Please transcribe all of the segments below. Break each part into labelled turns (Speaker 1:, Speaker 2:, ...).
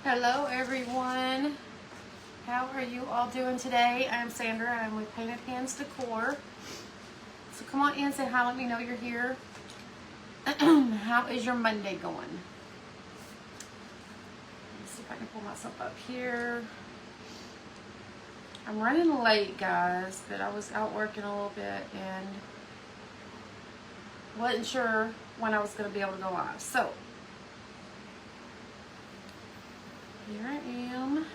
Speaker 1: Hello everyone. How are you all doing today? I'm Sandra. I'm with Painted Hands Decor. So come on in, say hi, let me know you're here. How is your Monday going? Let's see if I can pull myself up here. I'm running late, guys, but I was out working a little bit and wasn't sure when I was going to be able to go live. So here I am. Okay.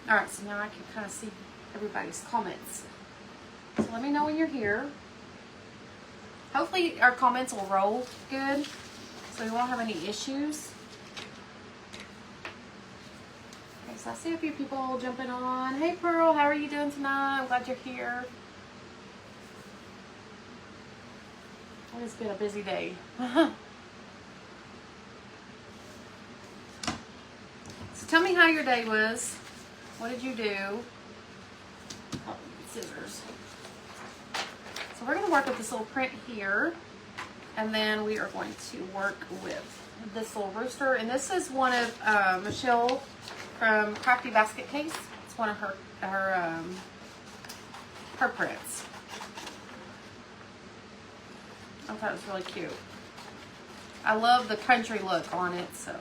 Speaker 1: All right, so now I can kind of see everybody's comments. So let me know when you're here. Hopefully our comments will roll good, so we won't have any issues. Okay, so I see a few people jumping on. Hey Pearl, how are you doing tonight? I'm glad you're here. It's been a busy day. So tell me how your day was. What did you do? Oh, scissors. So we're going to work with this little print here, and then we are going to work with this little rooster. And this is one of Michelle from Crafty Basket Case. It's one of her prints. I thought it was really cute. I love the country look on it, so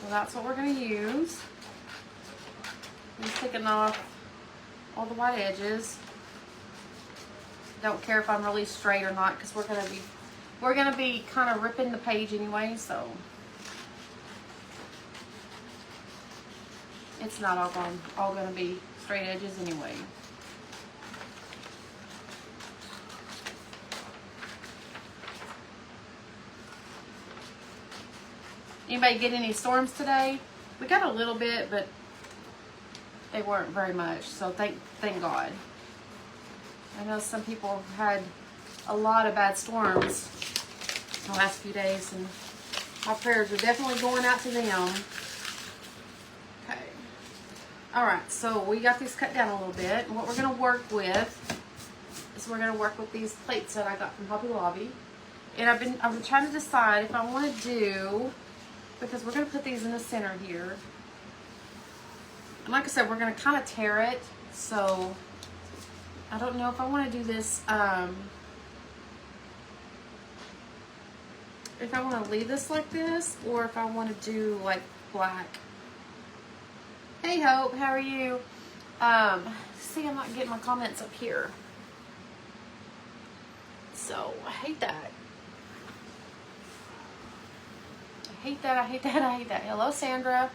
Speaker 1: that's what we're going to use. I'm just taking off all the white edges. Don't care if I'm really straight or not, because we're gonna be kind of ripping the page anyway, so it's not all gonna be straight edges anyway. Anybody get any storms today? We got a little bit, but they weren't very much, so thank God. I know some people had a lot of bad storms the last few days, and my prayers are definitely going out to them. Okay. All right, so we got these cut down a little bit, and what we're going to work with is we're going to work with these plates that I got from Hobby Lobby. And I've been trying to decide if I want to do, because we're going to put these in the center here. And like I said, we're going to kind of tear it, so I don't know if I want to do this, if I want to leave this like this, or if I want to do like black. Hey Hope, how are you? See, I'm not getting my comments up here. So, I hate that. I hate that, I hate that, I hate that. Hello, Sandra.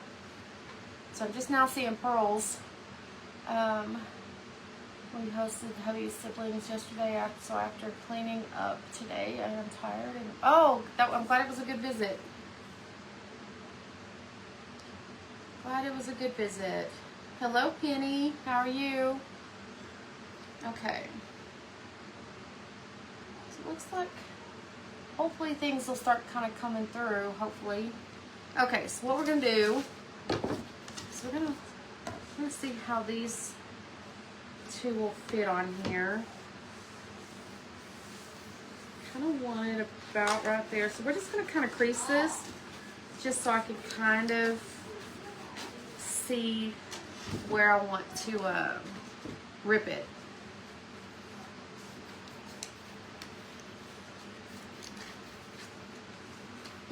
Speaker 1: So, I'm just now seeing Pearls. We hosted Hubby's siblings yesterday, so after cleaning up today, I am tired. And I'm glad it was a good visit. Glad it was a good visit. Hello, Penny. How are you? Okay. So it looks like hopefully things will start kind of coming through. Hopefully. Okay. So what we're gonna do is we're gonna see how these two will fit on here. Kind of want it about right there. So we're just gonna kind of crease this just so I can kind of see where I want to rip it.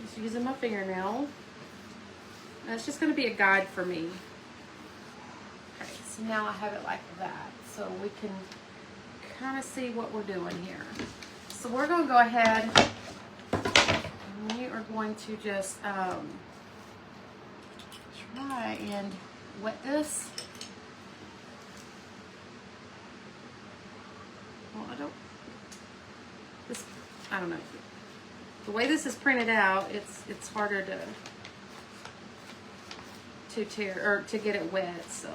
Speaker 1: Just using my fingernail. That's just going to be a guide for me. Okay, so now I have it like that, so we can kind of see what we're doing here. So we're going to go ahead and we are going to just try and wet this. Well, I don't know. The way this is printed out, it's harder to tear or to get it wet. So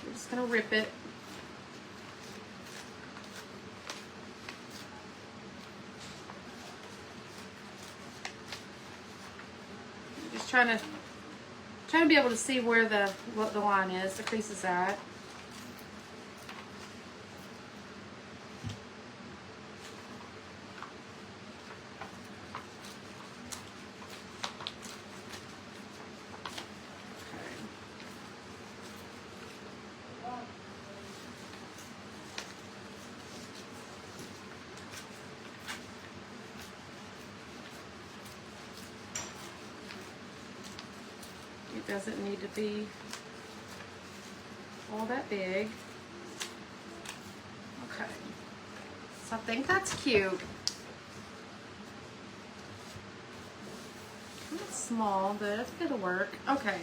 Speaker 1: we're just gonna rip it. Just trying to be able to see where what the line is, the crease is at. doesn't need to be all that big. Okay, so I think that's cute. It's small, but it'll work. Okay.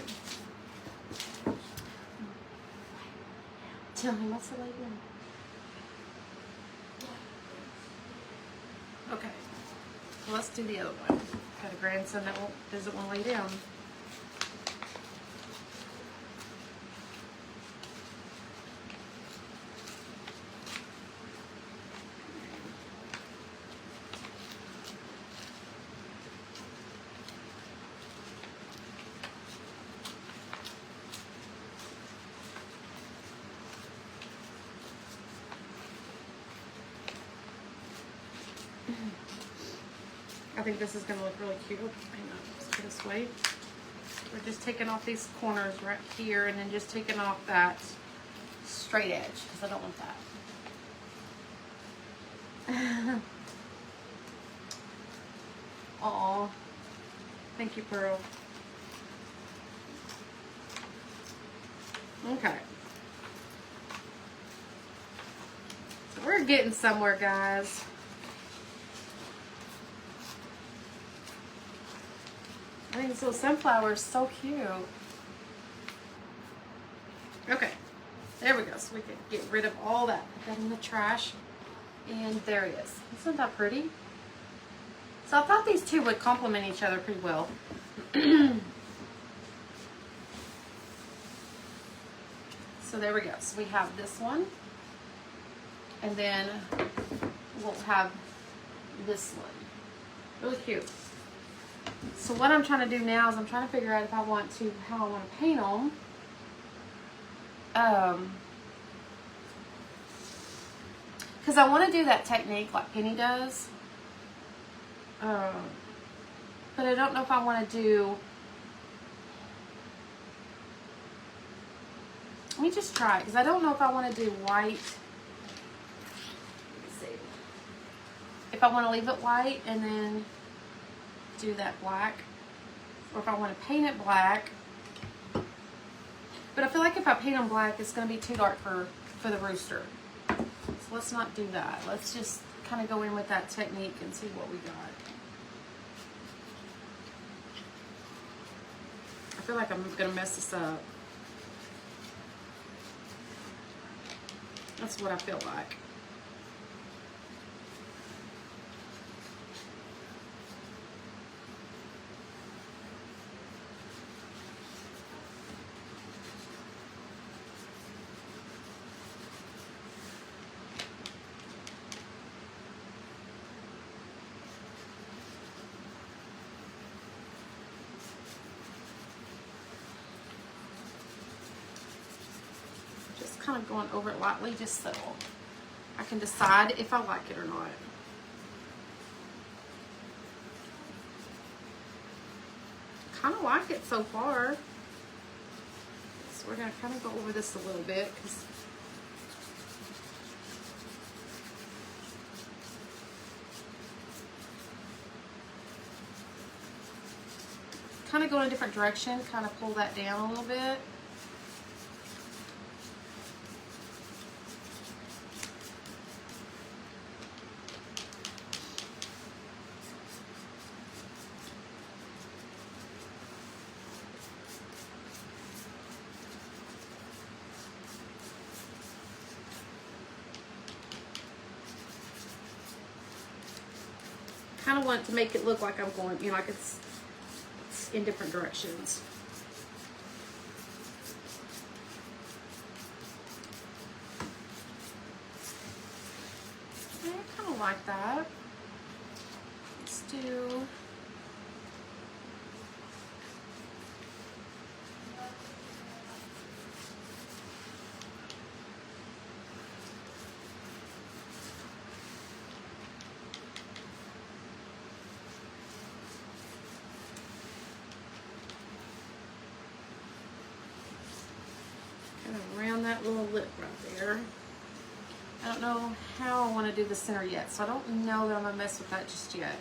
Speaker 1: Tell me, what's the lady doing? Okay, well, let's do the other one. Got a grandson that doesn't want to lay down. I think this is going to look really cute. Hang on, let's go this way. We're just taking off these corners right here and then just taking off that straight edge because I don't want that. Aw. Thank you, Pearl. Okay. So we're getting somewhere, guys. I think this little sunflower is so cute. Okay, there we go. So we can get rid of all that. Put that in the trash. And there it is. Isn't that pretty? So I thought these two would complement each other pretty well. So there we go. So we have this one. And then we'll have this one. Really cute. So what I'm trying to do now is I'm trying to figure out if I want to, how I want to paint them. Because I want to do that technique like Penny does. But I don't know if I want to do, let me just try it because I don't know if I want to do white. Let's see. If I want to leave it white and then do that black, or if I want to paint it black. But I feel like if I paint them black, it's going to be too dark for the rooster. So let's not do that. Let's just kind of go in with that technique and see what we got. I feel like I'm going to mess this up. That's what I feel like. Kind of going over it lightly just so I can decide if I like it or not. Kind of like it so far. So we're going to kind of go over this a little bit because kind of go in a different direction, kind of pull that down a little bit. Kind of want to make it look like I'm going, you know, like it's in different directions. I kind of like that. Let's do. Around that little lip right there. I don't know how I want to do the center yet, so I don't know that I'm gonna mess with that just yet.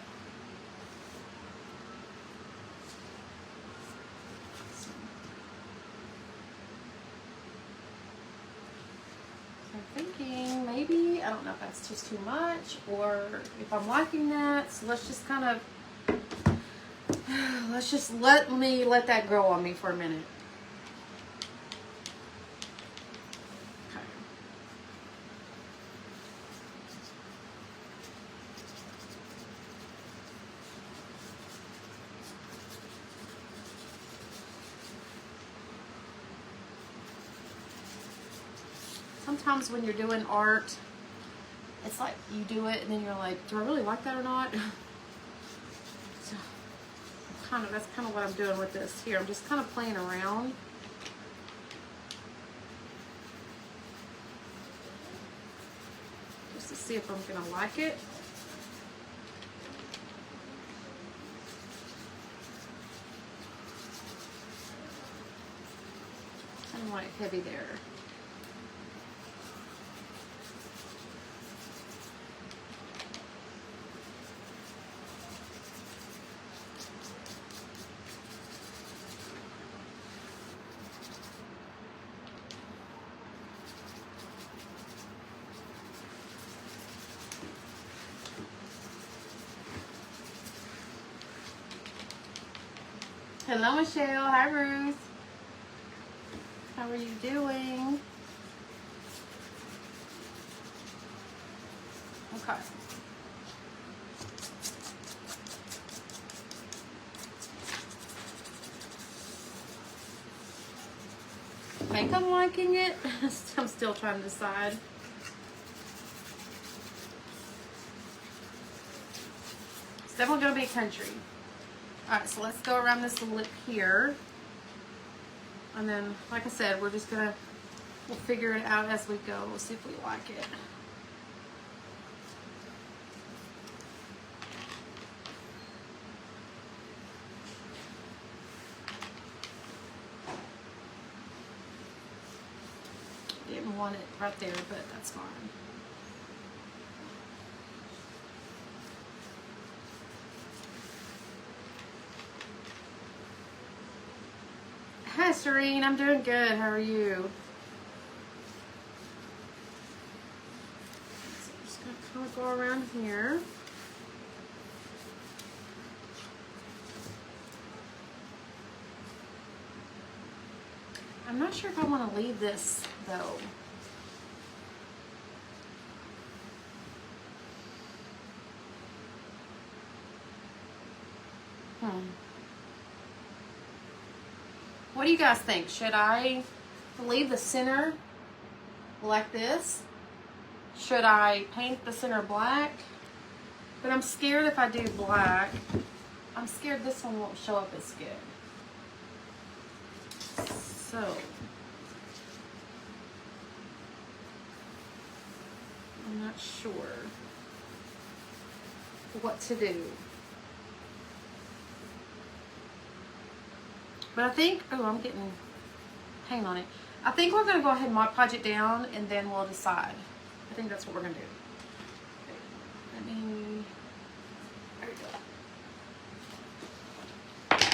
Speaker 1: So, thinking maybe, I don't know if that's just too much or if I'm liking that. So let's just kind of, let me let that grow on me for a minute. Okay. Sometimes when you're doing art, it's like you do it and then you're like, do I really like that or not? So that's kind of what I'm doing with this here. I'm just kind of playing around. Just to see if I'm gonna like it. I don't want it heavy there. Hello, Michelle. Hi, Ruth. How are you doing? Okay. I think I'm liking it. I'm still trying to decide. It's definitely going to be country. Alright, so let's go around this lip here. And then, like I said, we'll figure it out as we go. We'll see if we like it. Didn't want it right there, but that's fine. Hi, Serene. I'm doing good. How are you? So I'm just going to kind of go around here. I'm not sure if I want to leave this, though. What do you guys think? Should I leave the center like this? Should I paint the center black? But I'm scared if I do black, I'm scared this one won't show up as good. So, I'm not sure what to do. But I think, oh, I'm getting paint on it. I think we're going to go ahead and Mod Podge it down and then we'll decide. I think that's what we're going to do. Okay. There we go.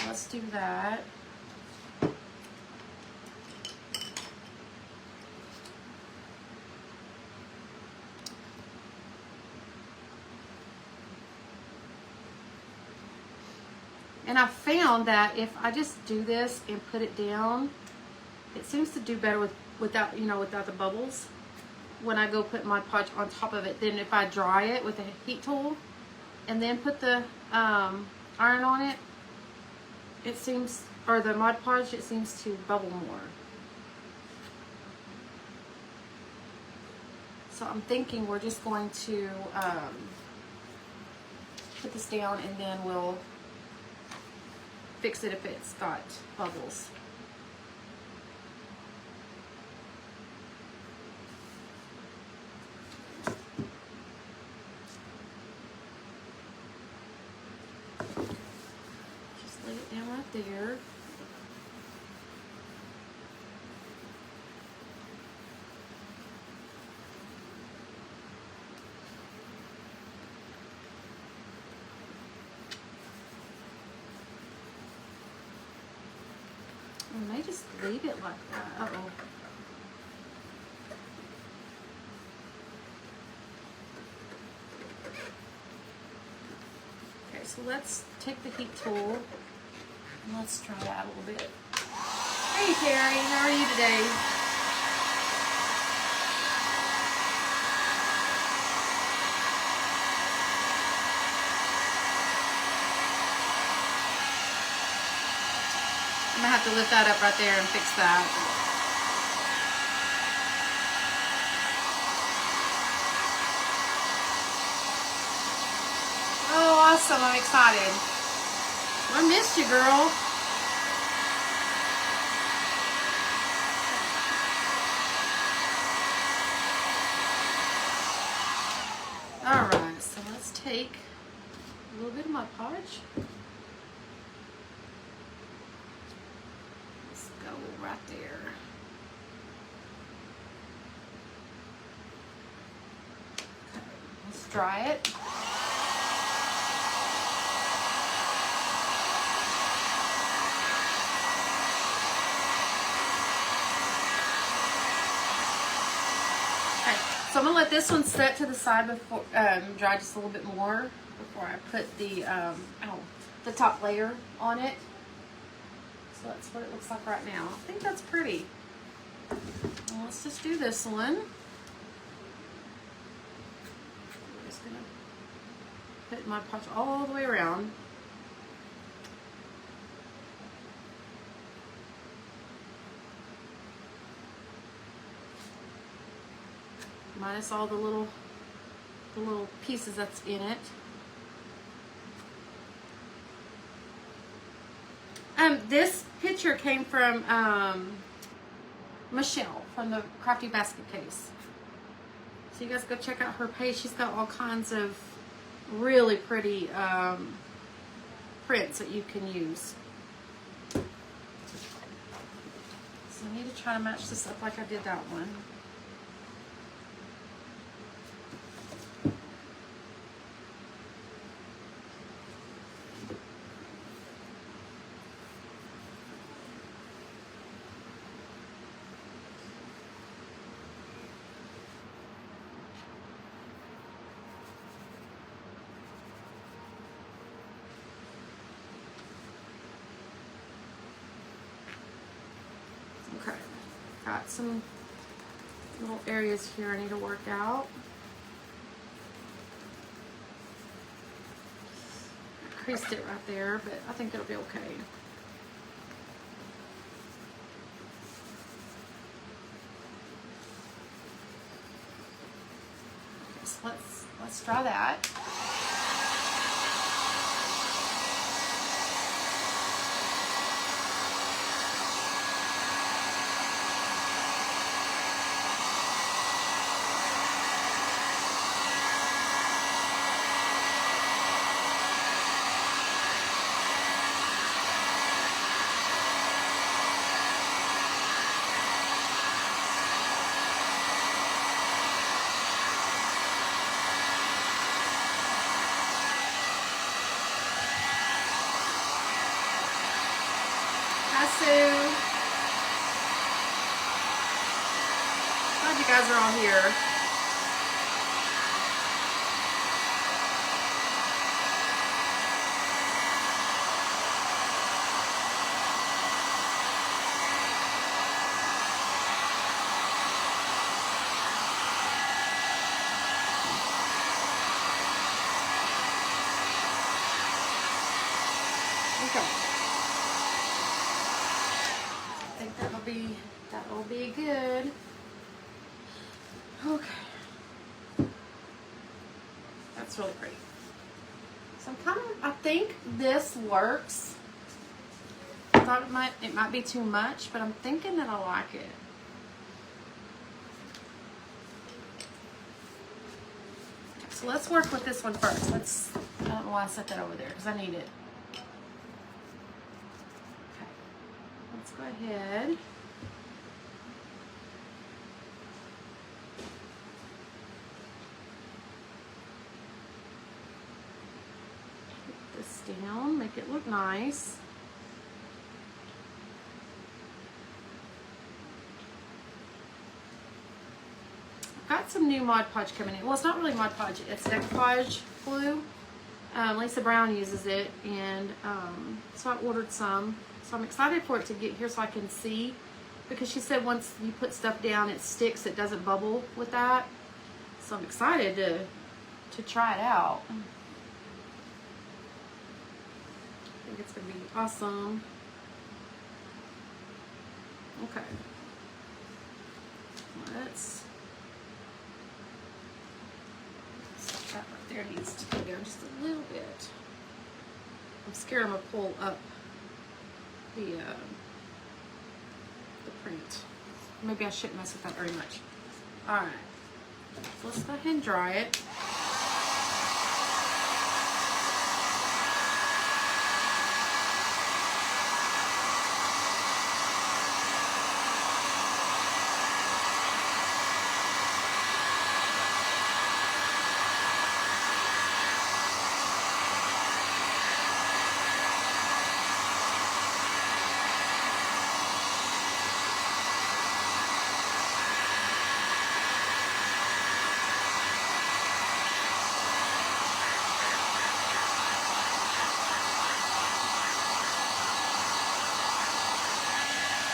Speaker 1: Let's do that. And I found that if I just do this and put it down, it seems to do better without the bubbles when I go put Mod Podge on top of it than if I dry it with a heat tool and then put the iron on it. It seems, or the Mod Podge, it seems to bubble more. So I'm thinking we're just going to put this down and then we'll fix it if it's got bubbles. Just lay it down right there. I may just leave it like that. Uh-oh. so let's take the heat tool and let's try that a little bit. Hey Terry, how are you today? I'm gonna have to lift that up right there and fix that. Oh, awesome, I'm excited. I missed you, girl. All right, so let's take a little bit of Mod Podge. Let's go right there. Okay, let's dry it. So I'm gonna let this one set to the side before dry just a little bit more before I put the top layer on it. So that's what it looks like right now. I think that's pretty. Well, let's just do this one. I'm just gonna put my Podge all the way around. Minus all the little pieces that's in it. This picture came from Michelle from the Crafty Basket Case. So you guys go check out her page. She's got all kinds of really pretty prints that you can use. So I need to try to match this up like I did that one. Okay, got some little areas here I need to work out. I creased it right there, but I think it'll be okay. Okay, so let's try that. Glad you guys are all here. Okay. I think that'll be good. Okay. That's really pretty. So I think this works. I thought it might be too much, but I'm thinking that I like it. Okay, so let's work with this one first. I don't know why I set that over there because I need it. Okay. Let's go ahead. Down, make it look nice. I've got some new Mod Podge coming in. Well, it's not really Mod Podge, it's decoupage glue. Lisa Brown uses it, and so I ordered some. So I'm excited for it to get here so I can see, because she said once you put stuff down, it sticks, it doesn't bubble with that. So I'm excited to try it out. I think it's gonna be awesome. Okay. Let's that right there needs to go down just a little bit. I'm scared I'm gonna pull up the print. Maybe I shouldn't mess with that very much. All right, so let's go ahead and dry it.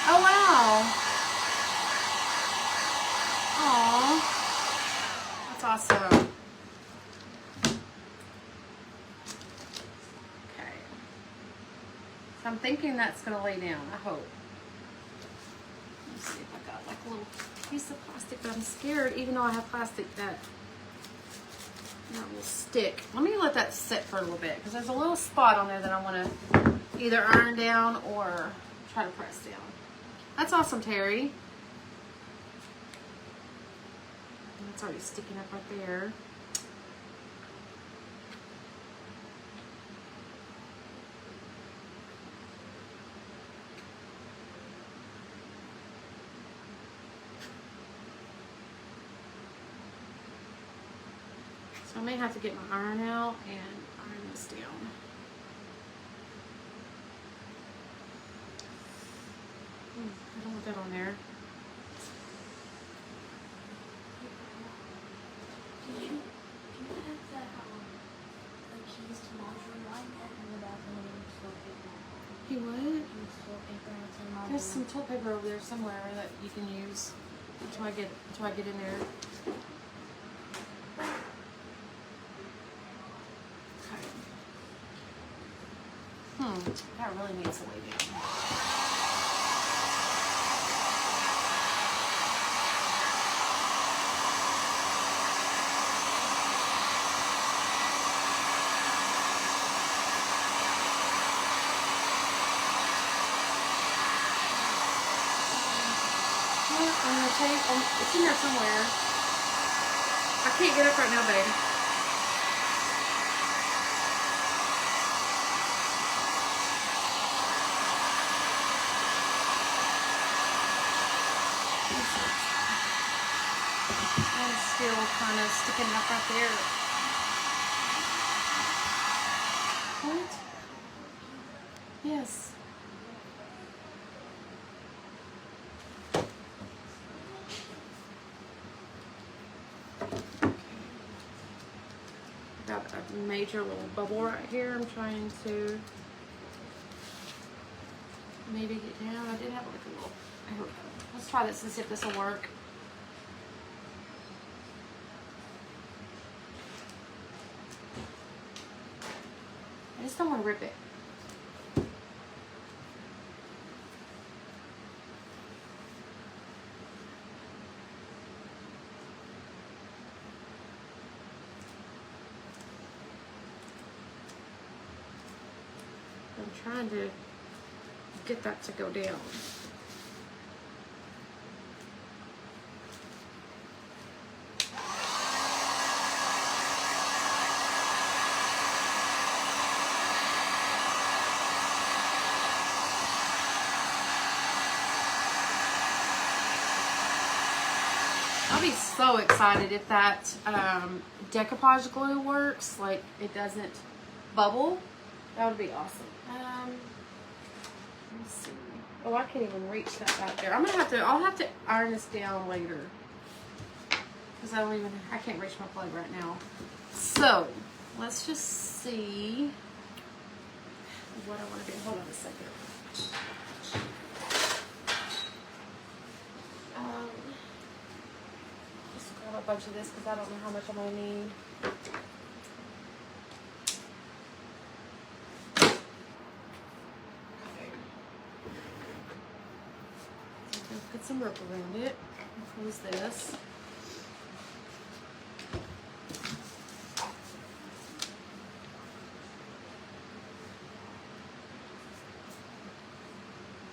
Speaker 1: Oh, wow. Aw. That's awesome. Okay. So I'm thinking that's going to lay down, I hope. Let's see if I got like a little piece of plastic, but I'm scared, even though I have plastic, that will stick. Let me let that sit for a little bit, because there's a little spot on there that I want to either iron down or try to press down. That's awesome, Terry. It's already sticking up right there. So I may have to get my iron out and iron this down. I don't want that on there.
Speaker 2: Do you have the keys to module line in the bathroom and toilet paper?
Speaker 1: You would?
Speaker 2: Toilet paper and some module.
Speaker 1: There's some toilet paper over there somewhere that you can use until I get in there. Okay. That really needs to lay down. I'm gonna take, it's in there somewhere. I can't get up right now, babe. And still kind of sticking up right there. What? Yes. Got a major little bubble right here. I'm trying to maybe get down. I did have like a little. Here we go. Let's try this and see if this will work. I just don't want to rip it. I'm trying to get that to go down. I'll be so excited if that decoupage glue works, like it doesn't bubble. That would be awesome. Let's see. Oh, I can't even reach that back there. I'll have to iron this down later. Because I can't reach my plug right now. So, let's just see what I want to do. Hold on a second. Just grab a bunch of this because I don't know how much I'm going to need. Okay. So I'm going to put some rope around it. Close this.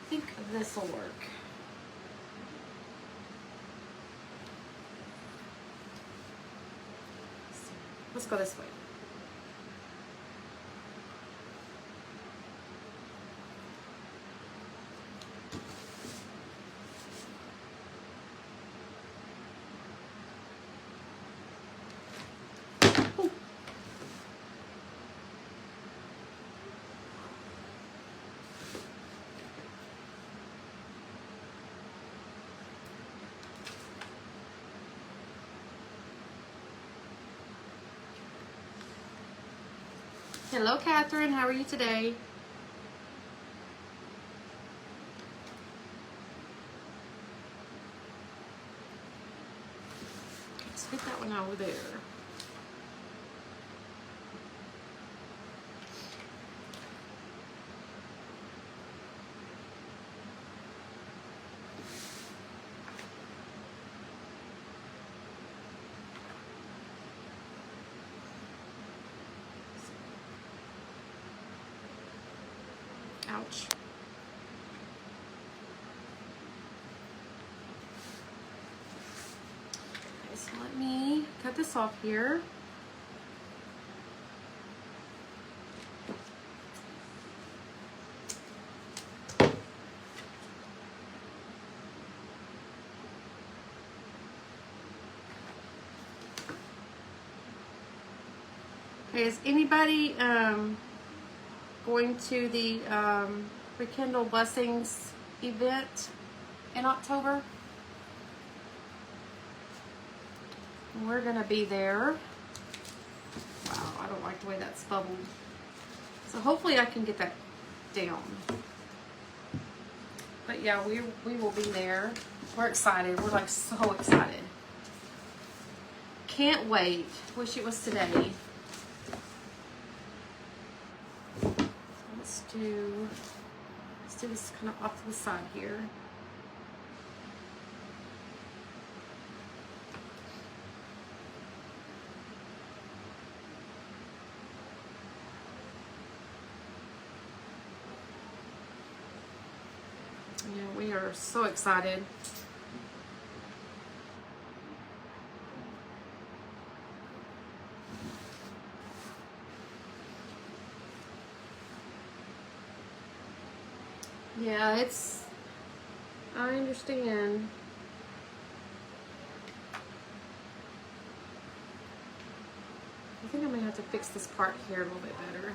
Speaker 1: I think this will work. Let's go this way. Ooh. Hello, Catherine. How are you today? Let's get that one over there. Ouch. Okay, so let me cut this off here. Okay, is anybody going to the Rekindle Blessings event in October? We're gonna be there. Wow, I don't like the way that's bubbled. So hopefully I can get that down. But yeah, we will be there. We're excited. We're like so excited. Can't wait. Wish it was today. Let's do this kind of off to the side here. Yeah, we are so excited. Yeah, I understand. I think I'm gonna have to fix this part here a little bit better.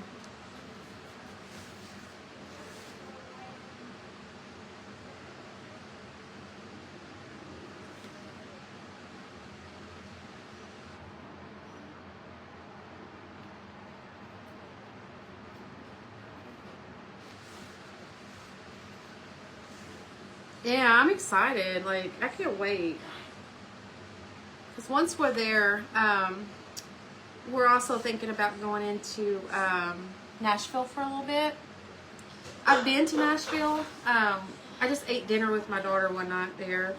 Speaker 1: Yeah, I'm excited. Like, I can't wait. Because once we're there, we're also thinking about going into Nashville for a little bit. I've been to Nashville. I just ate dinner with my daughter one night there.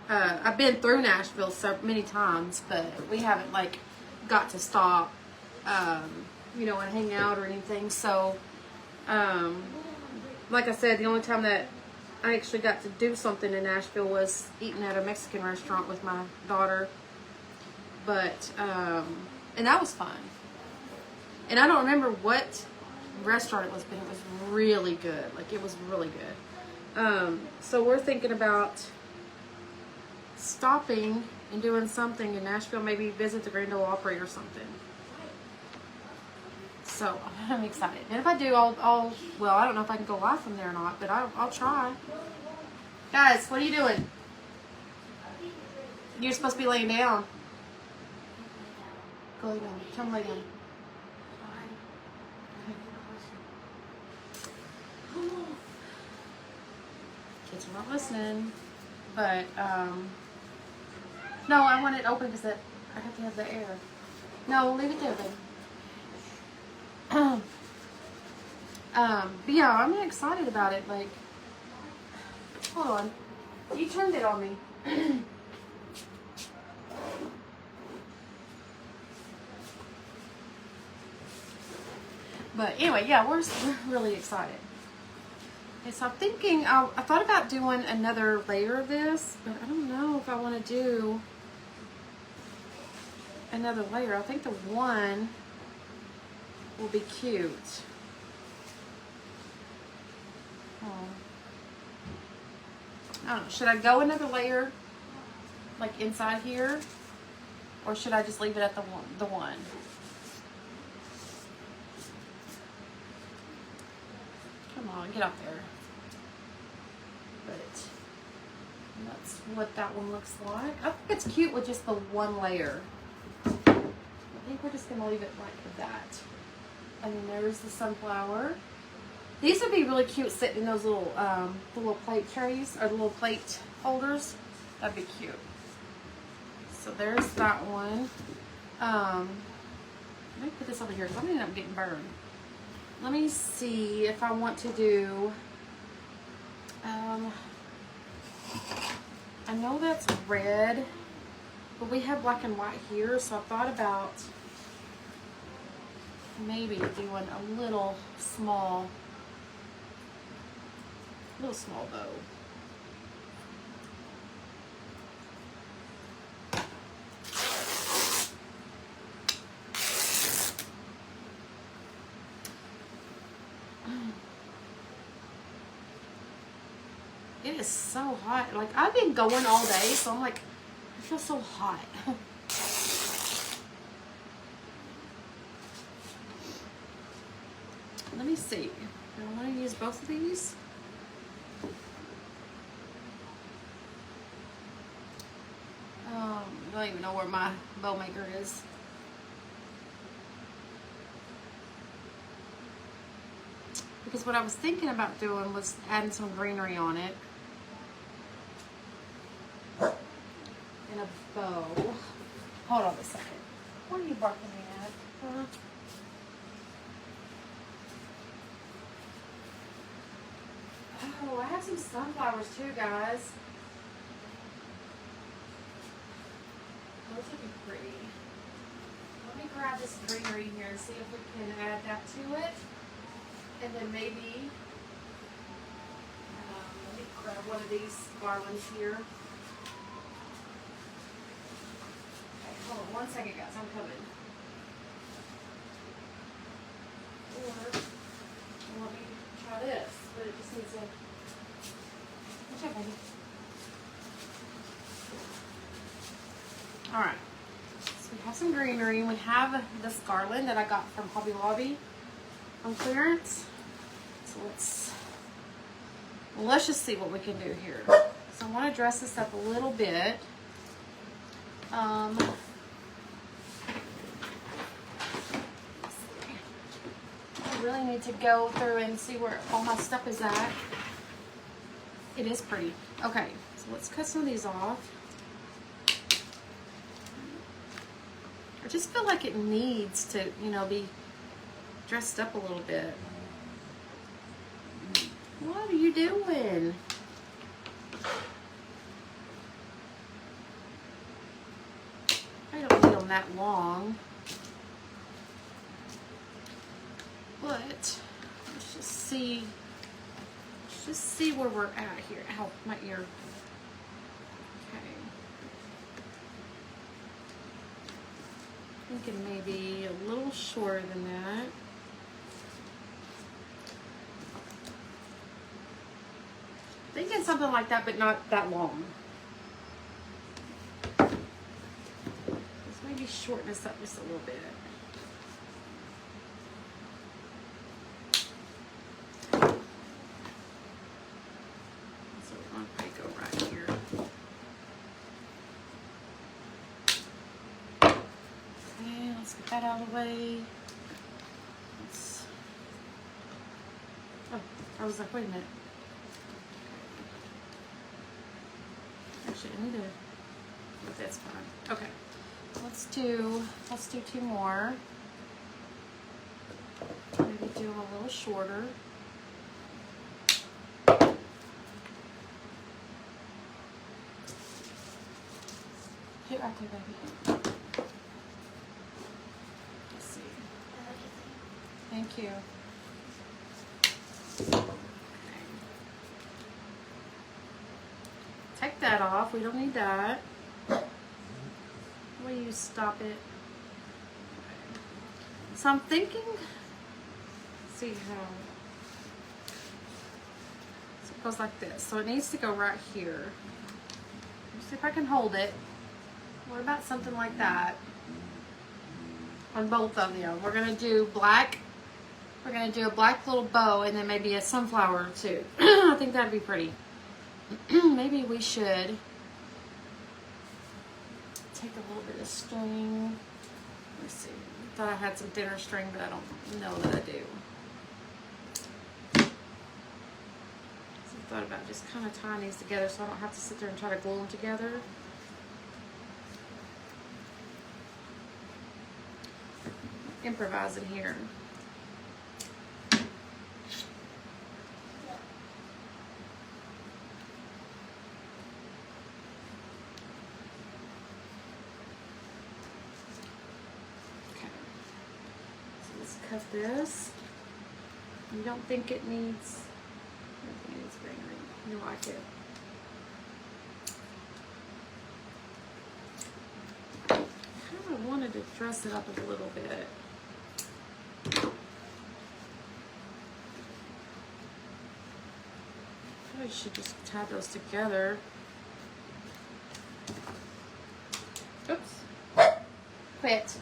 Speaker 1: I've been through Nashville so many times, but we haven't like got to stop, you know, and hang out or anything. So, like I said, the only time that I actually got to do something in Nashville was eating at a Mexican restaurant with my daughter. But, and that was fun. And I don't remember what restaurant it was, but it was really good. Like, it was really good. So we're thinking about stopping and doing something in Nashville, maybe visit the Grand Ole Opry or something. So I'm excited. And if I do, well, I don't know if I can go live from there or not, but I'll try. Guys, what are you doing? You're supposed to be laying down. Go lay down. Come lay down. still not listening. But, no, I want it open because I have to have the air. No, leave it there, baby. But yeah, I'm excited about it. Like, hold on. You turned it on me. But anyway, yeah, we're really excited. Okay, so I'm thinking, I thought about doing another layer of this, but I don't know if I want to do another layer. I think the one will be cute. Oh. I don't know. Should I go another layer, like inside here, or should I just leave it at the one? Come on, get up there. But that's what that one looks like. I think it's cute with just the one layer. I think we're just gonna leave it like that. And then there's the sunflower. These would be really cute sitting in those little, the little plate trays, or the little plate holders. That'd be cute. So there's that one. Let me put this over here because I'm gonna end up getting burned. Let me see if I want to do, I know that's red, but we have black and white here, so I thought about maybe doing a little small bow. It is so hot. Like, I've been going all day, so I'm like, I feel so hot. Let me see. Do I want to use both of these? I don't even know where my bow maker is. Because what I was thinking about doing was adding some greenery on it. And a bow. Hold on a second. What are you barking at? Huh? Oh, I have some sunflowers too, guys. Those would be pretty. Let me grab this greenery here and see if we can add that to it. And then maybe, let me grab one of these garlands here. Okay, hold on 1 second, guys. I'm coming. Or, let me try this, but it just needs a. Watch out, baby. All right. So we have some greenery. We have this garland that I got from Hobby Lobby on clearance. So let's just see what we can do here. So I want to dress this up a little bit. I really need to go through and see where all my stuff is at. It is pretty. Okay, so let's cut some of these off. I just feel like it needs to, you know, be dressed up a little bit. What are you doing? I don't need them that long. But let's just see where we're at here. Ow, my ear. Okay. Thinking maybe a little shorter than that. Thinking something like that, but not that long. Let's maybe shorten this up just a little bit. So we're going to go right here. Okay, let's get that out of the way. Oh, I was like, wait a minute. shouldn't need to, but that's fine. Okay, let's do 2 more. Maybe do them a little shorter. Hit right there, baby. Let's see. Thank you. Okay. Take that off. We don't need that. Will you stop it? Okay. So I'm thinking, see how, so it goes like this. So it needs to go right here. Let's see if I can hold it. What about something like that on both of them? We're gonna do black. We're gonna do a black little bow and then maybe a sunflower or two. I think that'd be pretty. Maybe we should take a little bit of string. Let's see. Thought I had some thinner string, but I don't know that I do. So I thought about just kind of tying these together so I don't have to sit there and try to glue them together. Improvising here. Okay. So let's cut this. You don't think it needs, I don't think it needs greenery. You like it. I kind of wanted to dress it up a little bit. I should just tie those together. Oops. Quit.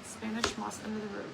Speaker 1: Spanish moss under the root.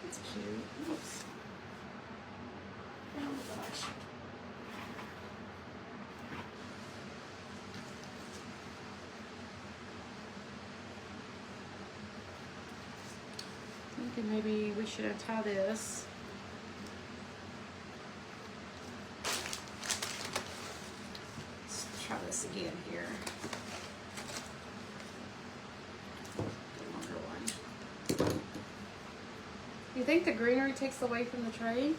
Speaker 1: That's cute. Oops. Oh my gosh. Thinking maybe we should untie this. Let's try this again here. The longer one. You think the greenery takes away from the tray?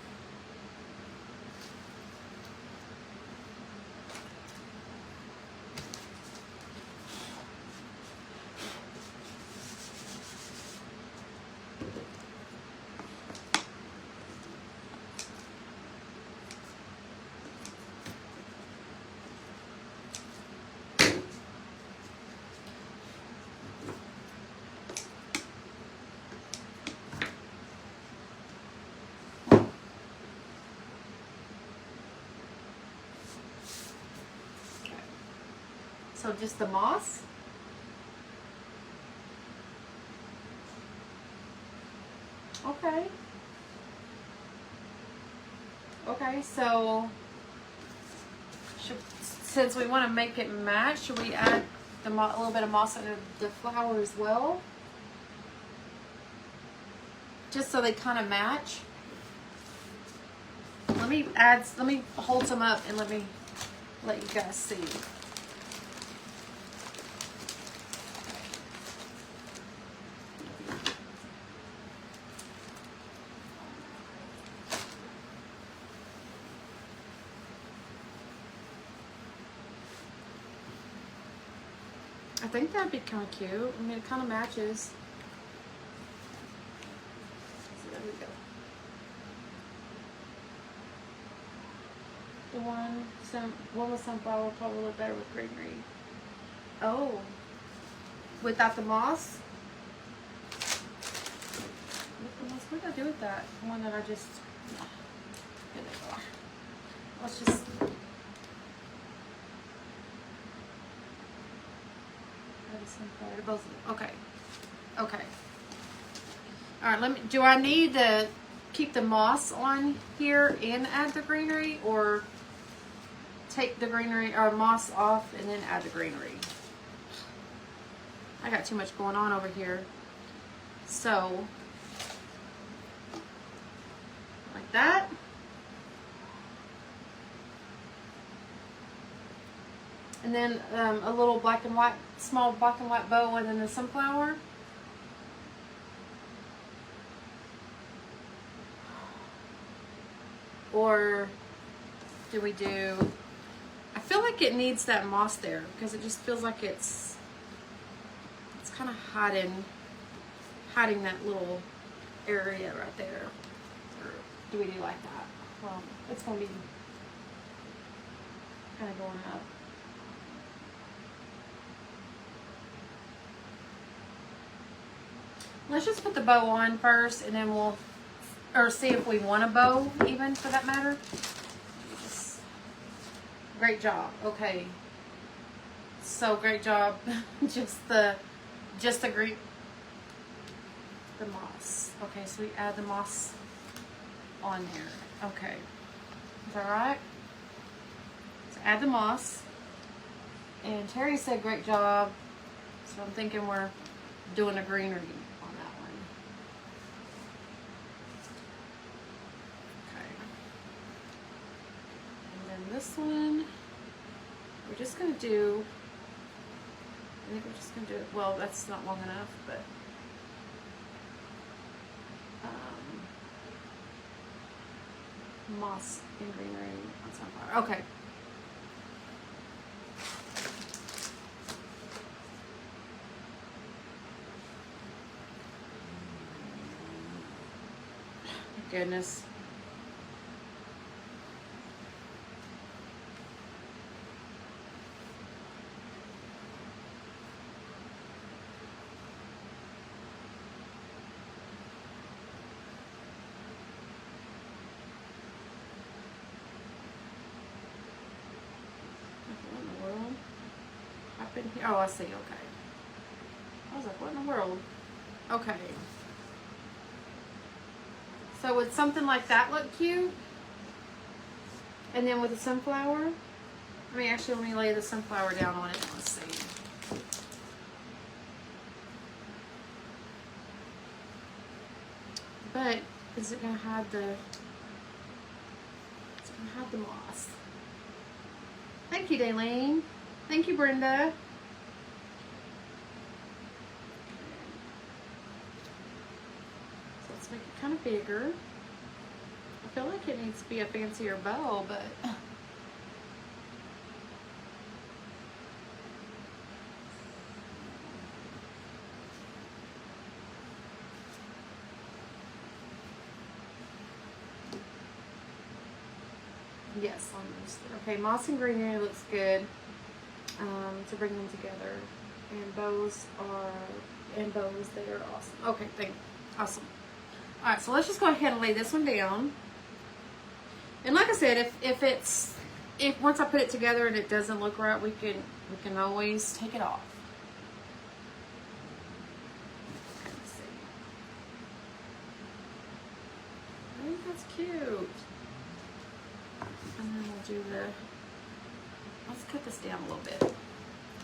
Speaker 1: So just the moss? Okay. Okay, so since we want to make it match, should we add a little bit of moss under the flower as well? Just so they kind of match. Let me hold some up and let you guys see. I think that'd be kind of cute. I mean, it kind of matches. So there we go. The one with sunflower will probably look better with greenery. Oh, without the moss? What did I do with that? The one that I just... Here they are. Let's just... Both of them. Okay. Okay. All right. Do I need to keep the moss on here and add the greenery, or take the greenery or moss off and then add the greenery? I got too much going on over here. So, like that. And then a little black and white, small black and white bow, and then the sunflower. Or do we do, I feel like it needs that moss there because it just feels like it's kind of hiding that little area right there. Or do we do like that? Well, it's going to be kind of going up. Let's just put the bow on first, and then we'll, or see if we want a bow even, for that matter. Great job. Okay. So great job. just the green, the moss. Okay, so we add the moss on there. Okay. Is that right? So add the moss. And Terry said great job. So I'm thinking we're doing a greenery. This one, we're just going to do, I think we're just going to do it, well, that's not long enough, but moss and greenery on sunflower. Okay. My goodness. Oh, I see. Okay. I was like, what in the world? Okay. So would something like that look cute? And then with the sunflower? I mean, actually, let me lay the sunflower down on it. Let's see. But is it going to hide the... It's going to hide the moss. Thank you, Daylene. Thank you, Brenda. So let's make it kind of bigger. I feel like it needs to be a fancier bow, but yes, almost. Okay, moss and greenery looks good to bring them together. And bows, they are awesome. Okay, awesome. All right, so let's just go ahead and lay this one down. And like I said, if once I put it together and it doesn't look right, we can always take it off. Let's see. I think that's cute. And then we'll do let's cut this down a little bit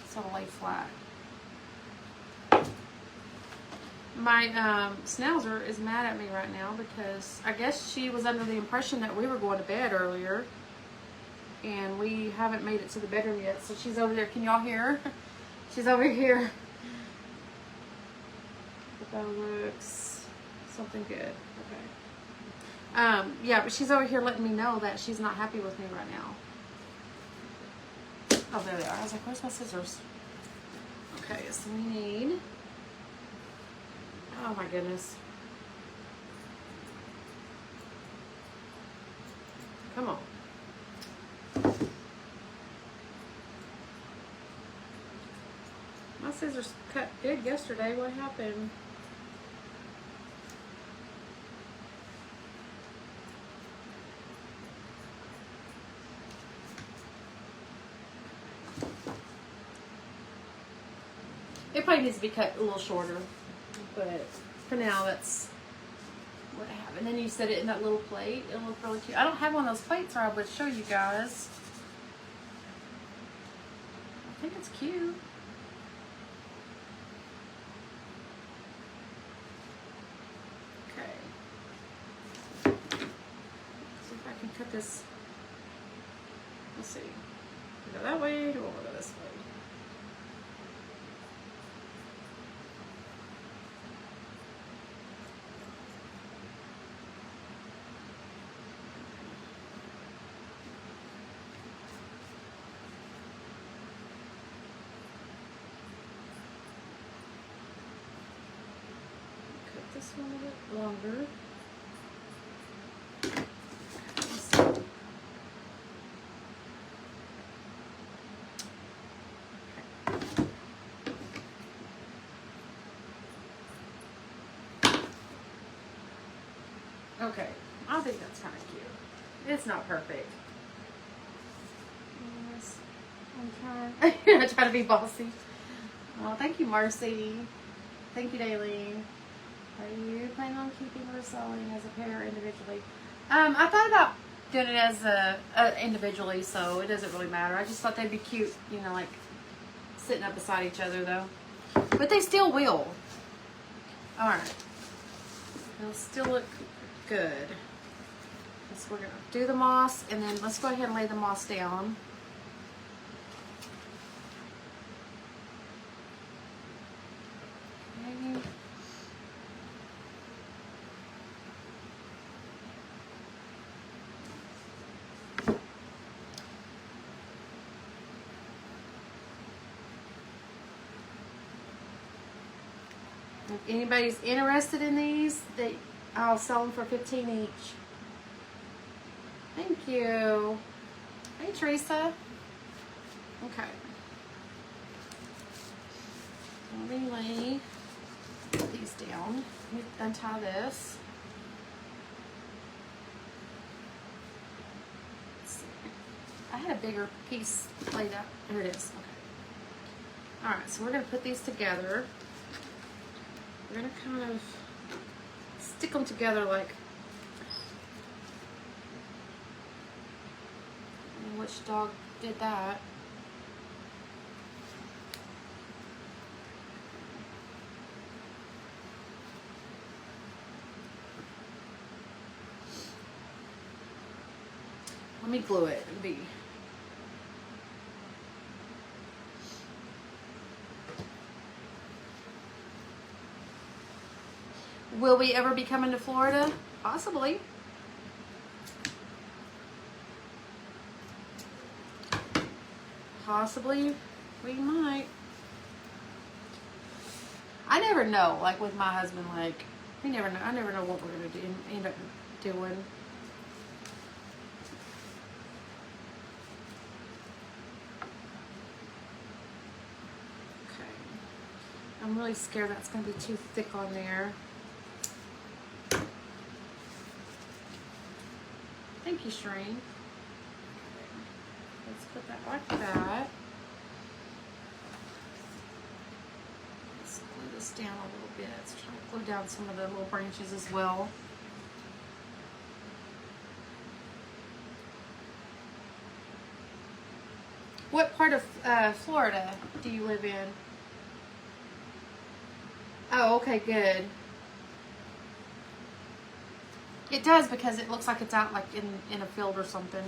Speaker 1: so it'll lay flat. My Schnauzer is mad at me right now because I guess she was under the impression that we were going to bed earlier, and we haven't made it to the bedroom yet. So she's over there. Can y'all hear her? She's over here. But that looks something good. Okay. Yeah, but she's over here letting me know that she's not happy with me right now. Oh, there they are. I was like, where's my scissors? Okay, so we need, oh my goodness. Come on. My scissors cut good yesterday. What happened? It probably needs to be cut a little shorter, but for now, that's what I have. And then you set it in that little plate. It'll look really cute. I don't have one of those plates, or I would show you guys. I think it's cute. Okay. See if I can cut this. Let's see. We go that way, or we'll go this way. This one a bit longer. Okay, I think that's kind of cute. It's not perfect. Yes, I'm trying. I try to be bossy. Oh, thank you, Marcy. Thank you, Daylene. Are you planning on keeping or selling as a pair individually? I thought about doing it as a individually, so it doesn't really matter. I just thought they'd be cute, you know, like sitting up beside each other, though. But they still will. All right. They'll still look good. So we're gonna do the moss, and then let's go ahead and lay the moss down. Okay. If anybody's interested in these, I'll sell them for $15 each. Thank you. Hey, Teresa. Okay. Let me lay these down. Let me untie this. Let's see. I had a bigger piece laid out. Here it is. Okay. All right, so we're going to put these together. We're going to kind of stick them together like, I don't know which dog did that. Let me glue it. It'll be. Will we ever be coming to Florida? Possibly. Possibly we might. I never know, like with my husband, like, we never know. I never know what we're going to do, end up doing. Okay. I'm really scared that's going to be too thick on there. Thank you, Shreen. Okay. Let's put that like that. Let's glue this down a little bit. Let's try to glue down some of the little branches as well. What part of Florida do you live in? Oh, okay, good. It does, because it looks like it's out like in a field or something.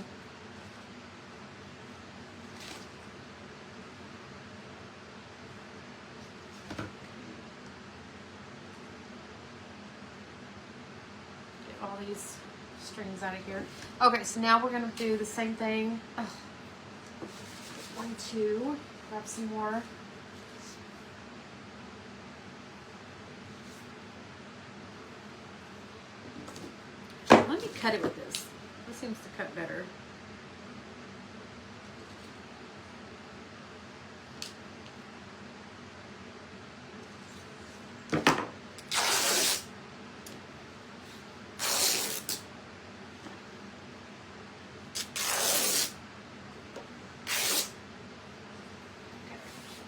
Speaker 1: Get all these strings out of here. Okay, so now we're gonna do the same thing. Ugh. 1, 2, grab some more cut it with this. This seems to cut better.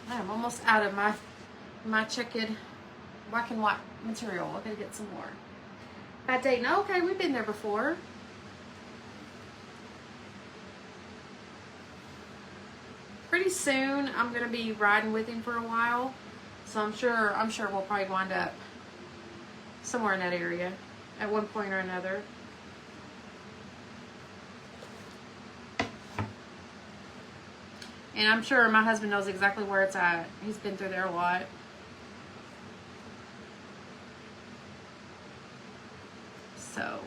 Speaker 1: I'm almost out of my checkered black and white material. I gotta get some more. Bad day. No, okay, we've been there before. Pretty soon I'm gonna be riding with him for a while. So I'm sure we'll probably wind up somewhere in that area at one point or another. And I'm sure my husband knows exactly where it's at. He's been through there a lot. So.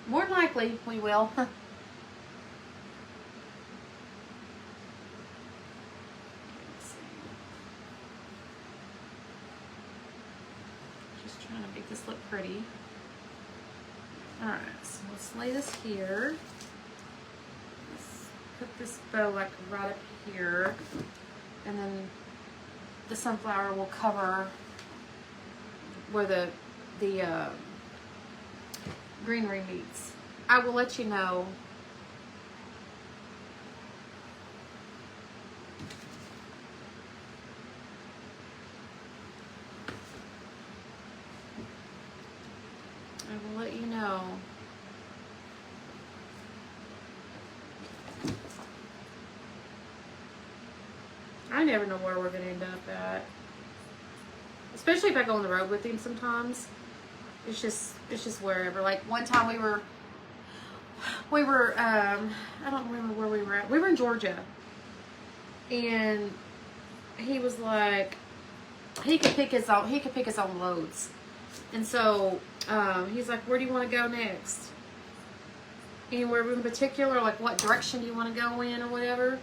Speaker 1: More than likely, we will. Let's see. Just trying to make this look pretty. Alright, so let's lay this here. Let's put this bow like right up here. And then the sunflower will cover where the greenery meets. I will let you know. I will let you know. I never know where we're going to end up at. Especially if I go on the road with him sometimes. It's just wherever. Like one time we were I don't remember where we were at. We were in Georgia. And he was like, he could pick his own loads. And so he's like, where do you want to go next? Anywhere in particular? Like what direction do you want to go in or whatever?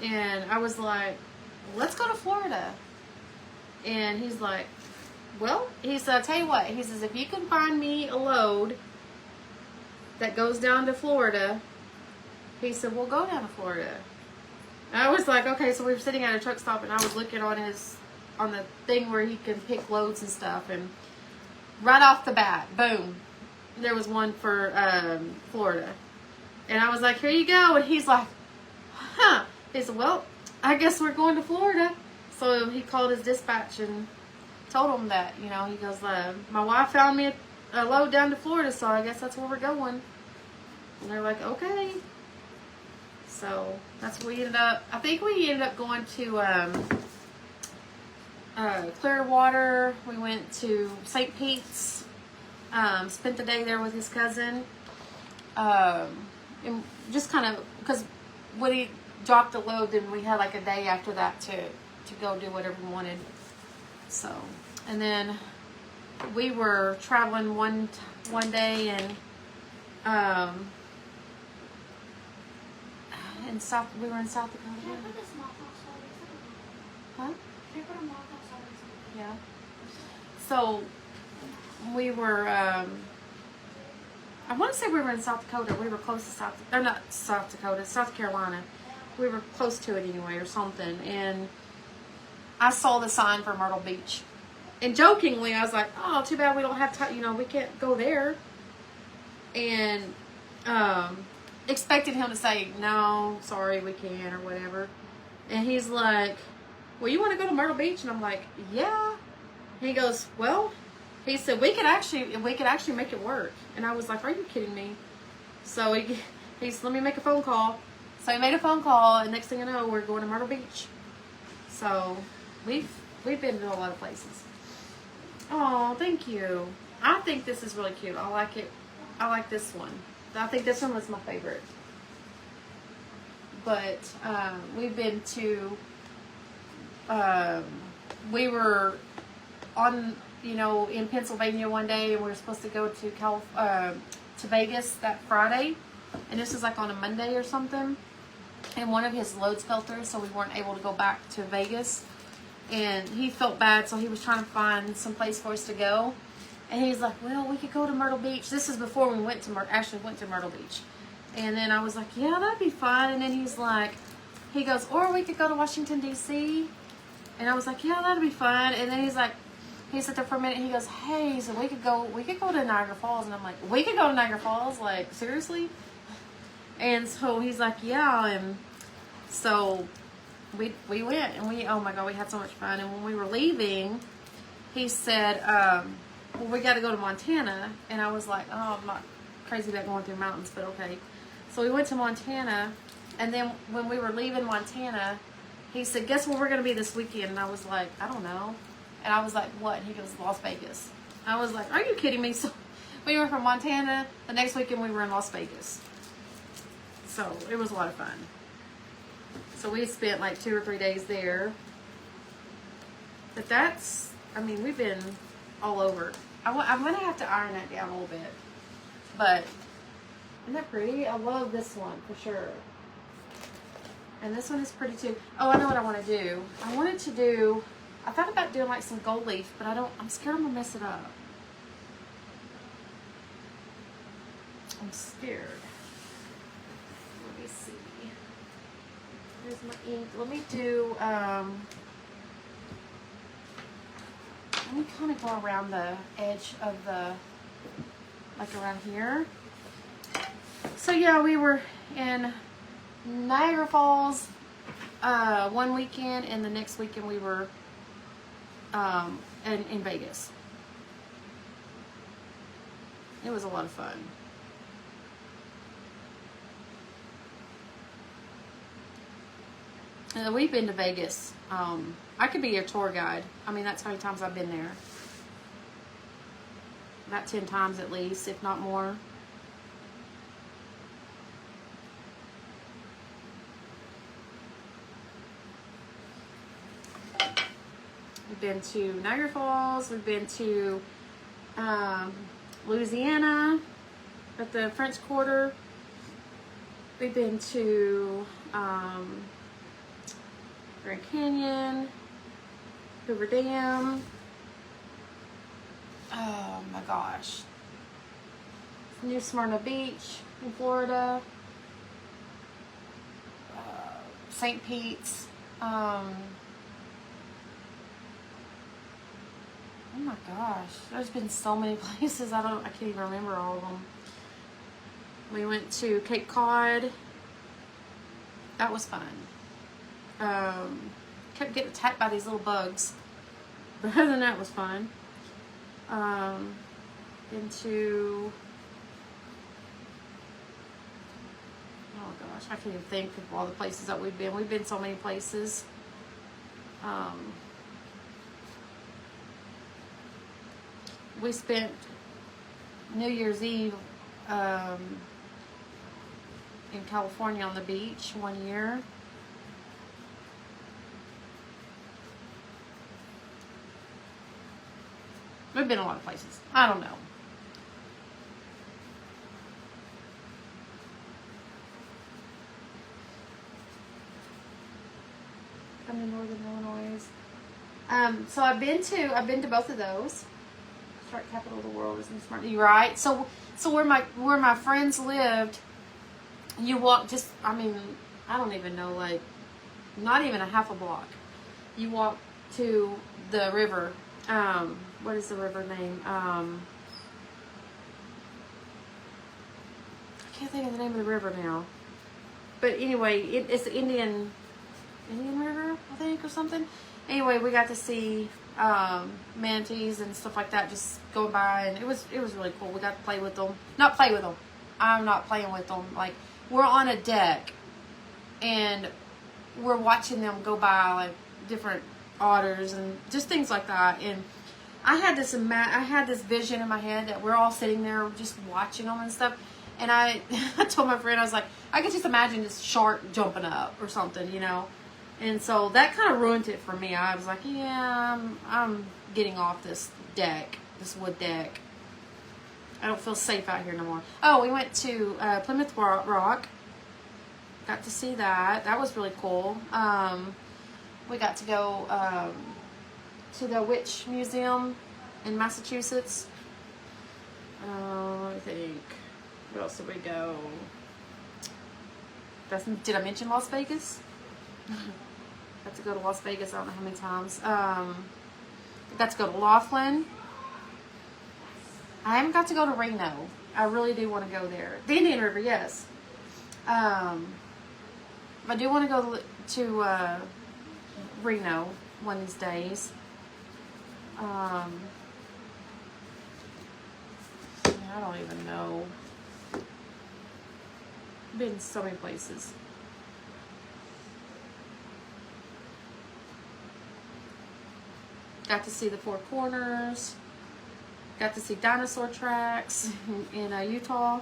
Speaker 1: And I was like, let's go to Florida. And he's like, well, he said, I'll tell you what. He says, if you can find me a load that goes down to Florida, he said, we'll go down to Florida. And I was like, okay. So we were sitting at a truck stop and I was looking on the thing where he can pick loads and stuff. And right off the bat, boom, there was one for Florida. And I was like, here you go. And he's like, huh. He said, well, I guess we're going to Florida. So he called his dispatch and told him that, you know, he goes, my wife found me a load down to Florida, so I guess that's where we're going. And they're like, okay. So that's where we ended up. I think we ended up going to Clearwater. We went to St. Pete's, spent the day there with his cousin. And just kind of, because when he dropped the load, then we had like a day after that to go do whatever we wanted. So, and then we were traveling one day and we were in South Dakota.
Speaker 2: Can I put this moth outside?
Speaker 1: Huh?
Speaker 2: Can I put a moth outside?
Speaker 1: Yeah. So we were I want to say we were in South Dakota. We were close to not South Dakota, South Carolina. We were close to it anyway or something. And I saw the sign for Myrtle Beach. And jokingly, I was like, oh, too bad we don't have time. You know, we can't go there. And expected him to say, no, sorry, we can't or whatever. And he's like, well, you want to go to Myrtle Beach? And I'm like, yeah. And he goes, well, he said, we could actually make it work. And I was like, are you kidding me? So he said, let me make a phone call. So he made a phone call, and next thing I know, we're going to Myrtle Beach. So we've been to a lot of places. Oh, thank you. I think this is really cute. I like it. I like this one. I think this one was my favorite. But we've been to. We were on, in Pennsylvania one day, and we were supposed to go to Vegas that Friday, and this is like on a Monday or something. And one of his loads fell through, so we weren't able to go back to Vegas. and he felt bad, so he was trying to find some place for us to go. And he's like, well, we could go to Myrtle Beach. This is before we went to actually went to Myrtle Beach. And then I was like, yeah, that'd be fun. And then he's like, he goes, or we could go to Washington, D.C. And I was like, yeah, that'd be fun. And then he's like, he sat there for a minute. He goes, hey, he said, we could go to Niagara Falls. And I'm like, we could go to Niagara Falls? Like, seriously? And so he's like, yeah. And so we went, and oh my God, we had so much fun. And when we were leaving, he said, well, we got to go to Montana. And I was like, oh, I'm not crazy about going through mountains, but okay. So we went to Montana, and then when we were leaving Montana, he said, guess where we're going to be this weekend? And I was like, I don't know. And I was like, what? And he goes, Las Vegas. I was like, are you kidding me? So we went from Montana. The next weekend we were in Las Vegas. So it was a lot of fun. So we spent like 2 or 3 days there. But that's, I mean, we've been all over. I'm going to have to iron that down a little bit. But isn't that pretty? I love this one for sure. And this one is pretty too. Oh, I know what I want to do. I thought about doing like some gold leaf, but I'm scared I'm going to mess it up. I'm scared. Let me see. Here's my ink. Let me do, let me kind of go around the edge of the, like around here. So yeah, we were in Niagara Falls one weekend, and the next weekend we were in Vegas. It was a lot of fun. We've been to Vegas. I could be your tour guide. I mean, that's how many times I've been there. About 10 times at least, if not more. We've been to Niagara Falls. We've been to Louisiana at the French Quarter. We've been to Grand Canyon, Hoover Dam. Oh my gosh. New Smyrna Beach in Florida. St. Pete's. Oh my gosh. There's been so many places. I can't even remember all of them. We went to Cape Cod. That was fun. Kept getting attacked by these little bugs. But other than that, it was fun. Been to, oh gosh, I can't even think of all the places that we've been. We've been so many places. We spent New Year's Eve in California on the beach one year. We've been a lot of places. I don't know. I'm in Northern Illinois. So I've been to both of those. Historic capital of the world is in Smyrna. You're right. So where my friends lived, you walk just, I mean, I don't even know, like, not even a half a block. You walk to the river. What is the river name? I can't think of the name of the river now. But anyway, it's the Indian River, I think, or something. Anyway, we got to see manatees and stuff like that just going by, and it was really cool. We got to play with them. Not play with them. I'm not playing with them. Like, we're on a deck, and we're watching them go by, like different otters and just things like that. And I had this vision in my head that we're all sitting there just watching them and stuff. And I told my friend, I was like, I could just imagine this shark jumping up or something, you know. And so that kind of ruined it for me. I was like, yeah, I'm getting off this deck, this wood deck. I don't feel safe out here no more. Oh, we went to Plymouth Rock. Got to see that. That was really cool. We got to go to the Witch Museum in Massachusetts. I think. Where else did we go? Did I mention Las Vegas? Got to go to Las Vegas. I don't know how many times. Got to go to Laughlin. I haven't got to go to Reno. I really do want to go there. The Indian River, yes. I do want to go to Reno one of these days. I don't even know. Been so many places. Got to see the Four Corners. Got to see dinosaur tracks in Utah.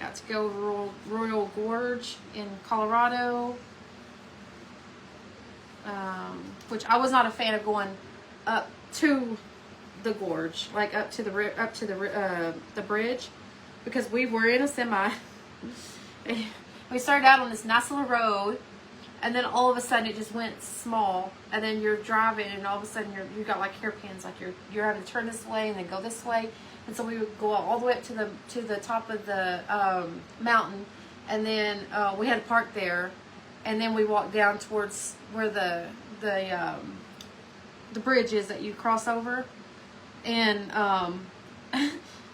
Speaker 1: Got to go to Royal Gorge in Colorado. Which I was not a fan of going up to the gorge, like up to the bridge, because we were in a semi. We started out on this nice little road, and then all of a sudden it just went small, and then you're driving, and all of a sudden you got like hairpins, like you're having to turn this way and then go this way, and so we would go all the way up to the top of the mountain, and then we had to park there, and then we walked down towards where the bridge is that you cross over, and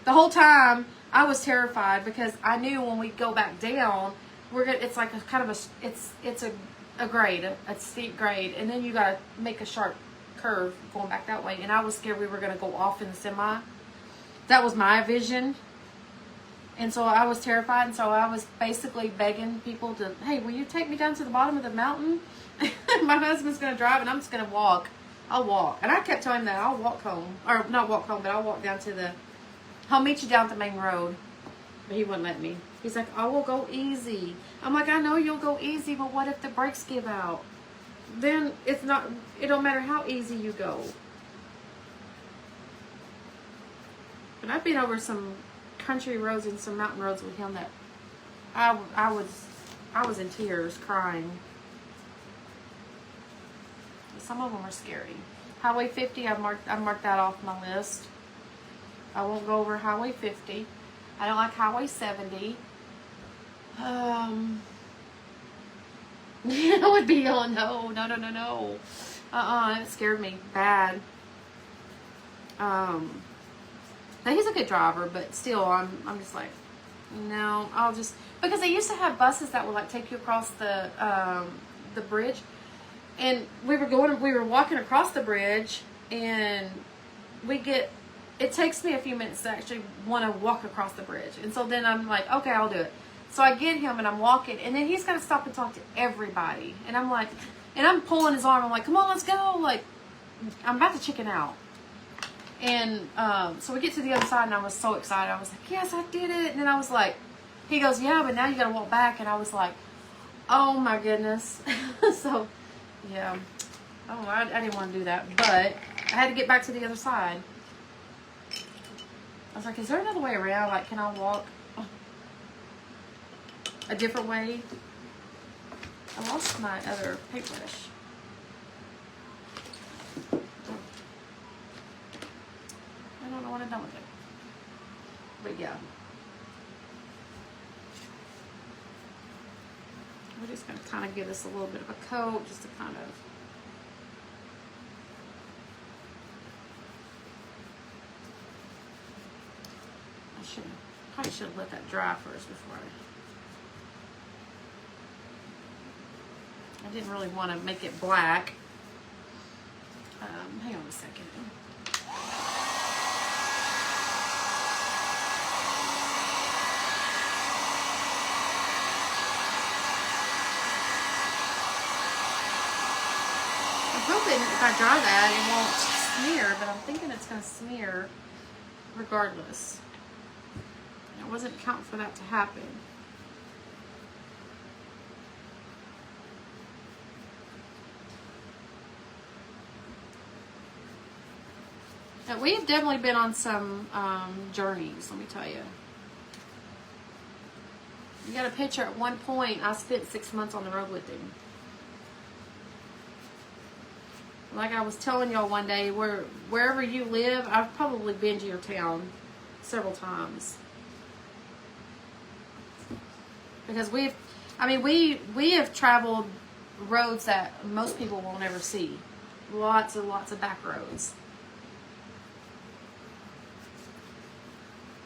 Speaker 1: the whole time I was terrified because I knew when we go back down, it's like a kind of it's a grade, a steep grade, and then you gotta make a sharp curve going back that way, and I was scared we were gonna go off in the semi. That was my vision, and so I was terrified, and so I was basically begging people to, hey, will you take me down to the bottom of the mountain? My husband's gonna drive and I'm just gonna walk. I'll walk. And I kept telling him that I'll walk home, or not walk home, but I'll walk down to I'll meet you down at the main road. But he wouldn't let me. He's like, I will go easy. I'm like, I know you'll go easy, but what if the brakes give out? Then it don't matter how easy you go. But I've been over some country roads and some mountain roads with him that I was in tears, crying. Some of them are scary. Highway 50, I marked that off my list. I won't go over Highway 50. I don't like Highway 70. It would be, oh no. It scared me bad. He's a good driver, but still, I'm just like, no, because they used to have buses that would like take you across the bridge, and we were walking across the bridge, and it takes me a few minutes to actually want to walk across the bridge, and so then I'm like, okay, I'll do it. So I get him, and I'm walking, and then he's got to stop and talk to everybody, and I'm like, and I'm pulling his arm, I'm like, come on, let's go, like, I'm about to chicken out. And so we get to the other side, and I was so excited. I was like, yes, I did it. And then I was like, he goes, yeah, but now you got to walk back. And I was like, oh my goodness. So, yeah. Oh, I didn't want to do that. But I had to get back to the other side. I was like, is there another way around? Like, can I walk a different way? I lost my other paintbrush. I don't know what I've done with it. But yeah. We're just going to kind of give this a little bit of a coat, just to kind of... Probably should have let that dry first before I didn't really want to make it black. Hang on a second. I'm hoping if I dry that it won't smear, but I'm thinking it's going to smear regardless. I wasn't counting for that to happen. Now, we've definitely been on some journeys, let me tell you. You got a picture at one point, I spent 6 months on the road with him. like I was telling y'all one day, wherever you live, I've probably been to your town several times. Because we have traveled roads that most people won't ever see. Lots and lots of back roads.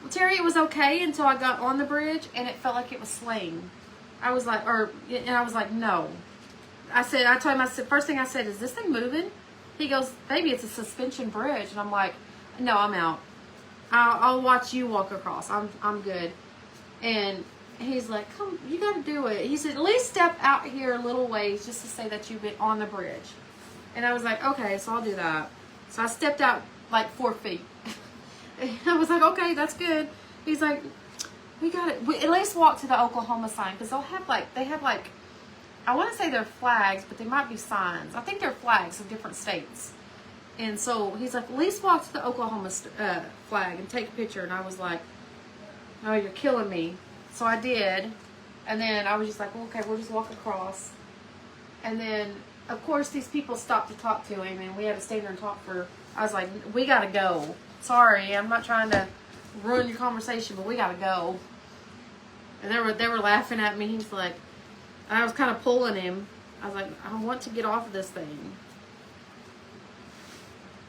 Speaker 1: Well, Terry, it was okay until I got on the bridge and it felt like it was slaying. I was like, no. I told him, first thing I said, is this thing moving? He goes, baby, it's a suspension bridge. And I'm like, no, I'm out. I'll watch you walk across. I'm good. And he's like, come, you got to do it. He said, at least step out here a little ways just to say that you've been on the bridge. And I was like, okay, so I'll do that. So I stepped out like 4 feet. I was like, okay, that's good. He's like, we got it. We at least walk to the Oklahoma sign, because they have like, I want to say they're flags, but they might be signs. I think they're flags of different states. And so he's like, at least walk to the Oklahoma flag and take a picture. And I was like, oh, you're killing me. So I did. And then I was just like, well, okay, we'll just walk across. And then, of course, these people stopped to talk to him, and we had to stay there and talk for, I was like, we got to go. Sorry, I'm not trying to ruin your conversation, but we got to go. And they were laughing at me. He's like, I was kind of pulling him. I was like, I want to get off of this thing.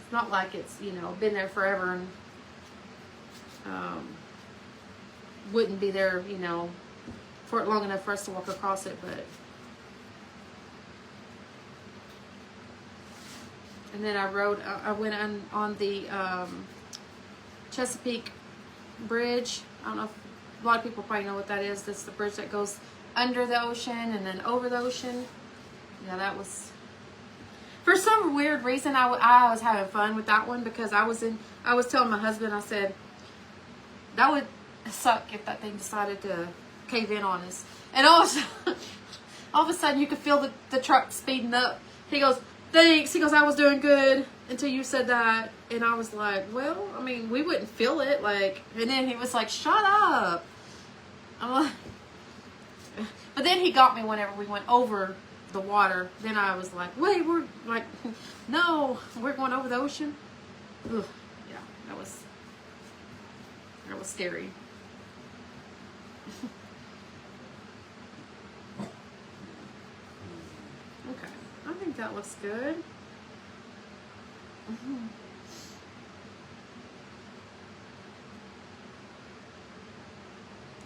Speaker 1: It's not like it's, been there forever and wouldn't be there, for it long enough for us to walk across it, but. And then I went on the Chesapeake Bridge. I don't know if a lot of people probably know what that is. That's the bridge that goes under the ocean and then over the ocean. Yeah, that was, for some weird reason, I was having fun with that one, because I was telling my husband, I said, that would suck if that thing decided to cave in on us. And all of a sudden you could feel the truck speeding up. He goes, thanks. He goes, I was doing good until you said that. And I was like, well, I mean, we wouldn't feel it. And then he was like, shut up. I'm like, but then he got me whenever we went over the water. Then I was like, wait, we're like, no, we're going over the ocean. Ugh, yeah, that was scary. Okay, I think that looks good.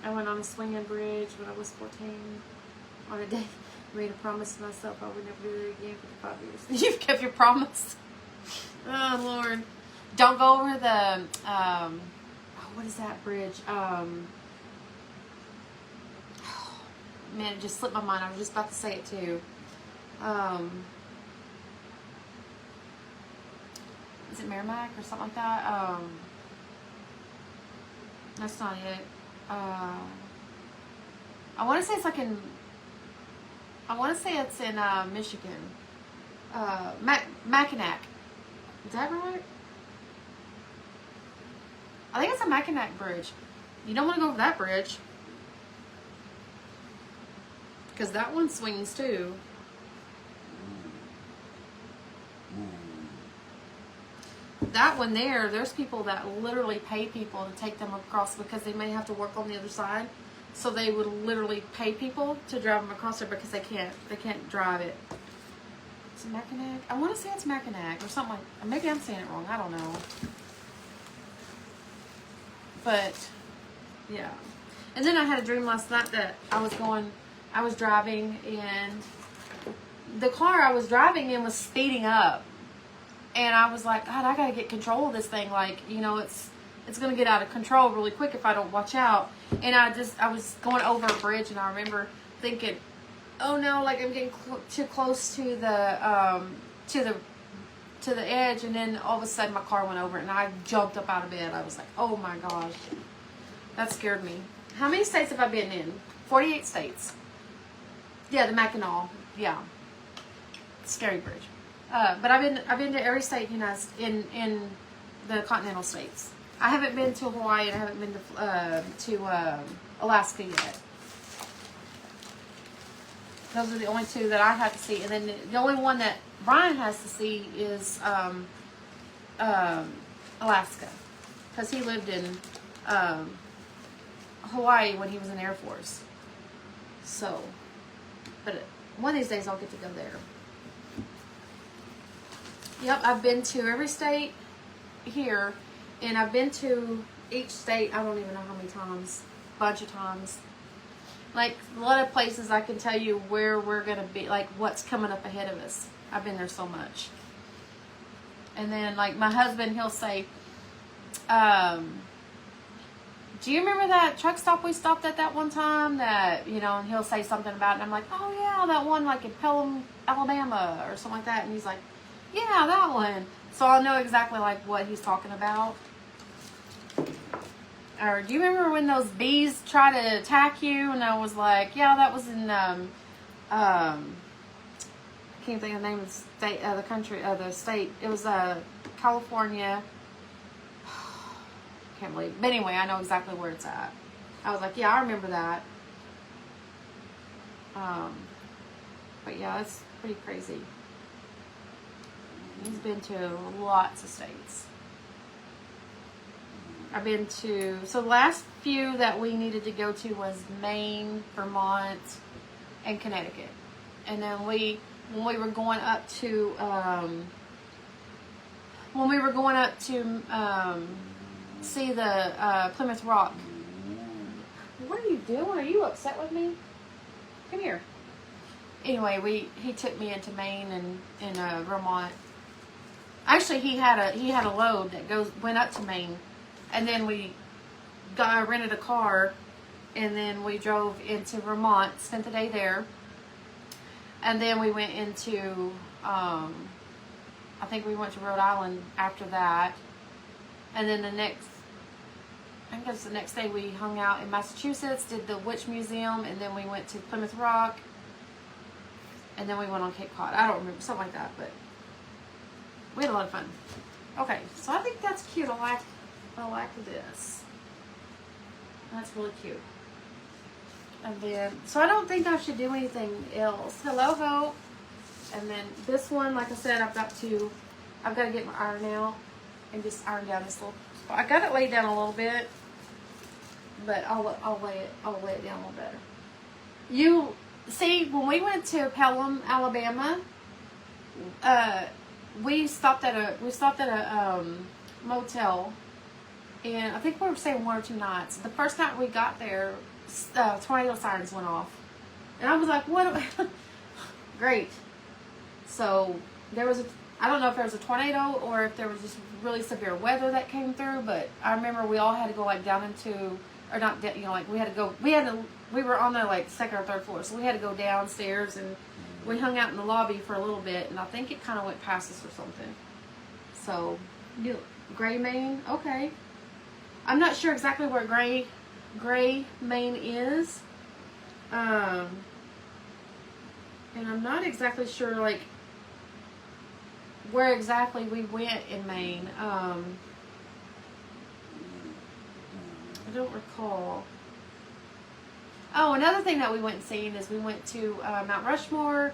Speaker 1: I went on a swinging bridge when I was 14 on a day. I made a promise to myself I would never do it again for 5 years. You've kept your promise. Oh, Lord. Don't go over the, what is that bridge? Man, it just slipped my mind. I was just about to say it too. Is it Merrimack or something like that? That's not it. I want to say it's like in, I want to say it's in Michigan. Mackinac. Is that right? I think it's a Mackinac Bridge. You don't want to go over that bridge, because that one swings too. That one there's people that literally pay people to take them across, because they may have to work on the other side. So they would literally pay people to drive them across there, because they can't drive it. It's Mackinac. I want to say it's Mackinac or something like, maybe I'm saying it wrong. I don't know. But yeah. And then I had a dream last night that I was driving, and the car I was driving in was speeding up. And I was like, God, I got to get control of this thing. Like, it's going to get out of control really quick if I don't watch out. And I was going over a bridge, and I remember thinking, oh no, like I'm getting too close to the edge. And then all of a sudden my car went over, and I jumped up out of bed. I was like, oh my gosh, that scared me. How many states have I been in? 48 states. Yeah, the Mackinac. Yeah, scary bridge. But I've been to every state in the continental states. I haven't been to Hawaii, and I haven't been to Alaska yet. Those are the only two that I had to see, and then the only one that Brian has to see is Alaska, because he lived in Hawaii when he was in the Air Force. So, but one of these days I'll get to go there. Yep, I've been to every state here, and I've been to each state, I don't even know how many times, bunch of times. Like, a lot of places I can tell you where we're going to be, like, what's coming up ahead of us. I've been there so much. And then, like, my husband, he'll say, do you remember that truck stop we stopped at that one time? That, you know, and he'll say something about it, and I'm like, oh, yeah, that one, like, in Pelham, Alabama, or something like that. And he's like, yeah, that one. So I'll know exactly, like, what he's talking about. Or do you remember when those bees tried to attack you? And I was like, yeah, that was in, I can't think of the name of the state, the country, the state. It was, California. Can't believe it. But anyway, I know exactly where it's at. I was like, yeah, I remember that. But yeah, that's pretty crazy. He's been to lots of states. I've been to, so the last few that we needed to go to was Maine, Vermont, and Connecticut. And then when we were going up to, see the Plymouth Rock. What are you doing? Are you upset with me? Come here. Anyway, he took me into Maine and Vermont. Actually, he had a load that went up to Maine, and then we rented a car, and then we drove into Vermont, spent the day there, and then we went into I think we went to Rhode Island after that, and then the next day we hung out in Massachusetts, did the Witch Museum, and then we went to Plymouth Rock, and then we went on Cape Cod. I don't remember, something like that, but we had a lot of fun. Okay, so I think that's cute. I like this. That's really cute. And then, so I don't think I should do anything else. Hello, Hope. And then this one, like I said, I've got to get my iron out and just iron down this little spot. I got it laid down a little bit, but I'll lay it down a little better. You see, when we went to Pelham, Alabama, we stopped at a motel, and I think we were staying 1 or 2 nights. The first night we got there, tornado sirens went off, and I was like, "What?" Great. So there was I don't know if there was a tornado or if there was just really severe weather that came through, but I remember we all had to go like down into, or not, you know, like we were on the like second or third floor, so we had to go downstairs, and we hung out in the lobby for a little bit, and I think it kind of went past us or something. So, Gray, Maine, okay. I'm not sure exactly where Gray, Maine is, and I'm not exactly sure like where exactly we went in Maine. I don't recall. Oh, another thing that we went and seen is we went to Mount Rushmore.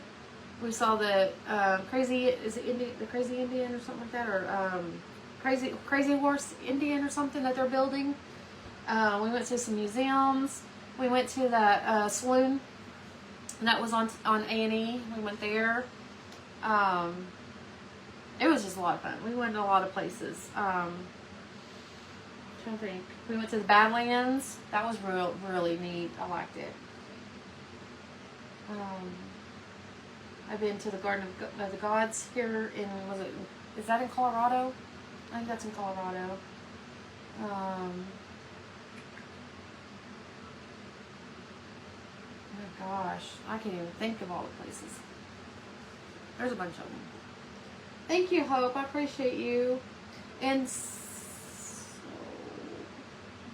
Speaker 1: We saw the the Crazy Indian or something like that, or Crazy Horse Indian or something that they're building. We went to some museums. We went to the saloon, and that was on A&E. We went there. It was just a lot of fun. We went to a lot of places. I'm trying to think. We went to the Badlands. That was really neat. I liked it. I've been to the Garden of the Gods here in, is that in Colorado? I think that's in Colorado. Oh my gosh, I can't even think of all the places. There's a bunch of them. Thank you, Hope. I appreciate you. And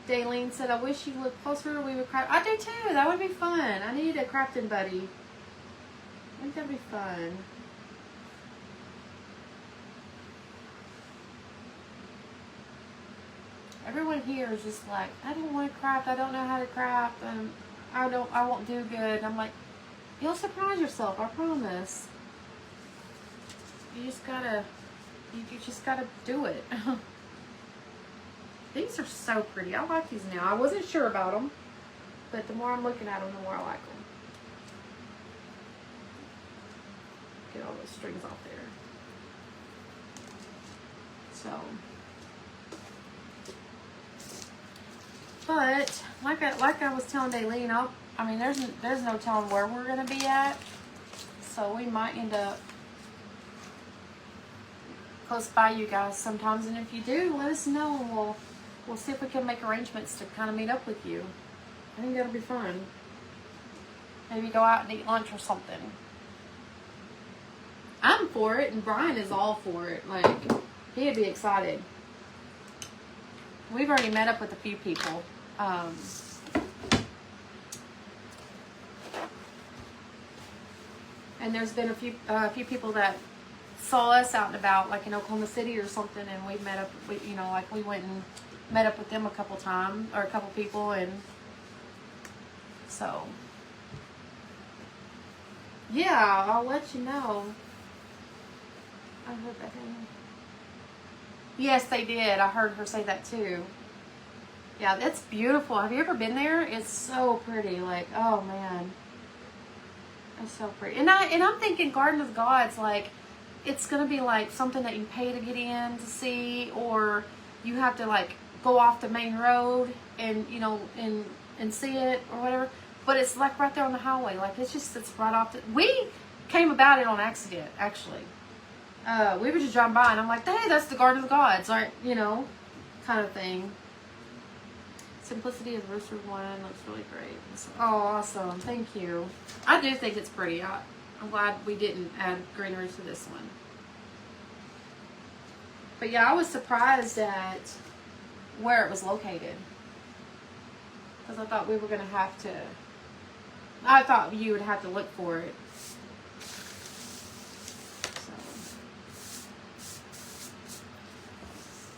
Speaker 1: Daylene said, I wish you lived closer. We would craft. I do too. That would be fun. I need a crafting buddy. I think that'd be fun. Everyone here is just like, I don't want to craft. I don't know how to craft. I won't do good. I'm like, you'll surprise yourself. I promise. You just gotta, you just gotta do it. These are so pretty. I like these now. I wasn't sure about them, but the more I'm looking at them, the more I like them. Get all those strings off there. So, but like I was telling Daylene, I mean, there's no telling where we're gonna be at, so we might end up close by you guys sometimes. And if you do, let us know, and we'll see if we can make arrangements to kind of meet up with you. I think that'll be fun. Maybe go out and eat lunch or something. I'm for it, and Brian is all for it. Like, he'd be excited. We've already met up with a few people. And there's been a few people that saw us out and about, like in Oklahoma City or something, and we met up. We went and met up with them a couple times, or a couple people, and so yeah, I'll let you know. I heard that. Yes, they did. I heard her say that too. Yeah, that's beautiful. Have you ever been there? It's so pretty. Like, oh man, it's so pretty. And I'm thinking Garden of the Gods, like, it's gonna be like something that you pay to get in to see, or you have to like go off the main road and and see it or whatever. But it's like right there on the highway. Like, it's right off we came about it on accident, actually. We were just driving by and I'm like, hey, that's the Garden of the Gods, like, kind of thing. Simplicity of Roosters One looks really great. Oh, awesome. Thank you. I do think it's pretty. I'm glad we didn't add greenery to this one. But yeah, I was surprised at where it was located. Because I thought we were going to have to... I thought you would have to look for it. So.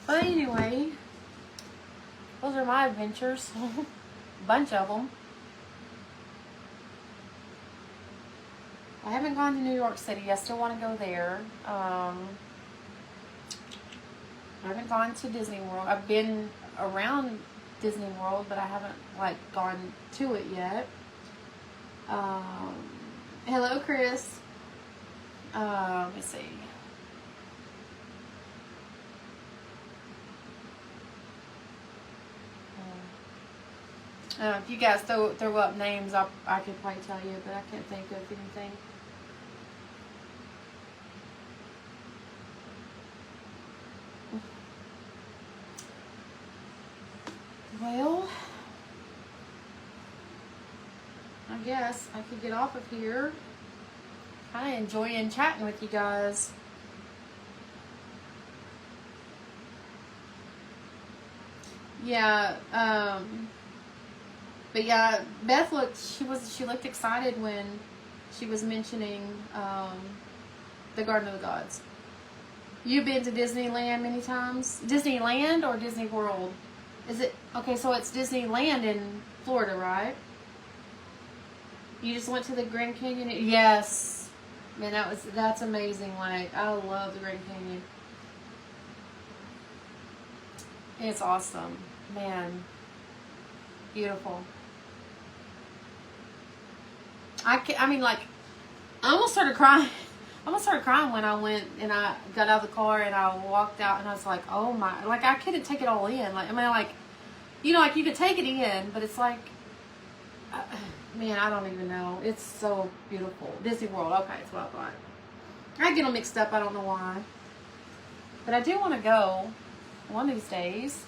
Speaker 1: But anyway, those are my adventures. A bunch of them. I haven't gone to New York City. I still want to go there. I haven't gone to Disney World. I've been around Disney World, but I haven't gone to it yet. Hello, Chris. Let me see. If you guys throw up names, I could probably tell you, but I can't think of anything. Well, I guess I could get off of here. I enjoying chatting with you guys. Yeah, but yeah, Beth she looked excited when she was mentioning the Garden of the Gods. You've been to Disneyland many times? Disneyland or Disney World? Is it okay? So it's Disneyland in Florida, right? You just went to the Grand Canyon? Yes, man, that's amazing. Like, I love the Grand Canyon. It's awesome, man. Beautiful. I mean, like, I almost started crying. I almost started crying when I went and I got out of the car and I walked out and I was like, oh my, like, I couldn't take it all in. Like, I mean, like, like, you could take it in, but it's like, man, I don't even know. It's so beautiful. Disney World, okay, that's what I thought. I get them mixed up, I don't know why. But I do want to go one of these days.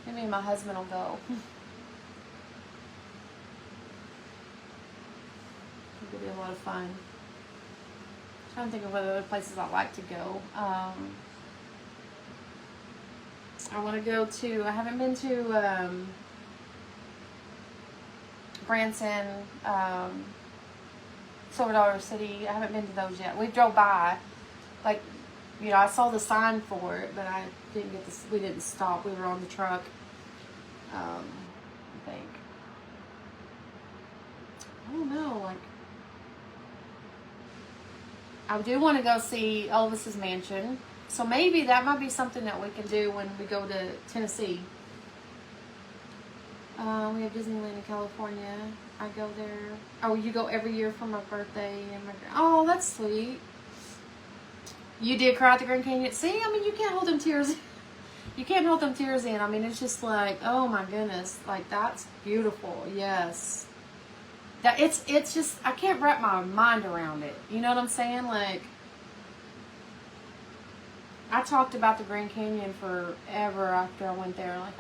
Speaker 1: Maybe my husband will go. It'll be a lot of fun. I'm trying to think of what other places I'd like to go. I want to go to, I haven't been to Branson, Silver Dollar City. I haven't been to those yet. We drove by, like, I saw the sign for it, but I didn't get this. We didn't stop. We were on the truck. I think. I don't know, like, I do want to go see Elvis's mansion. So maybe that might be something that we can do when we go to Tennessee. We have Disneyland in California. I go there. Oh, you go every year for my birthday. And oh, that's sweet. You did cry at the Grand Canyon. See, I mean, you can't hold them tears. You can't hold them tears in. I mean, it's just like, oh my goodness, like that's beautiful. Yes. That it's just I can't wrap my mind around it. You know what I'm saying? Like, I talked about the Grand Canyon forever after I went there. Like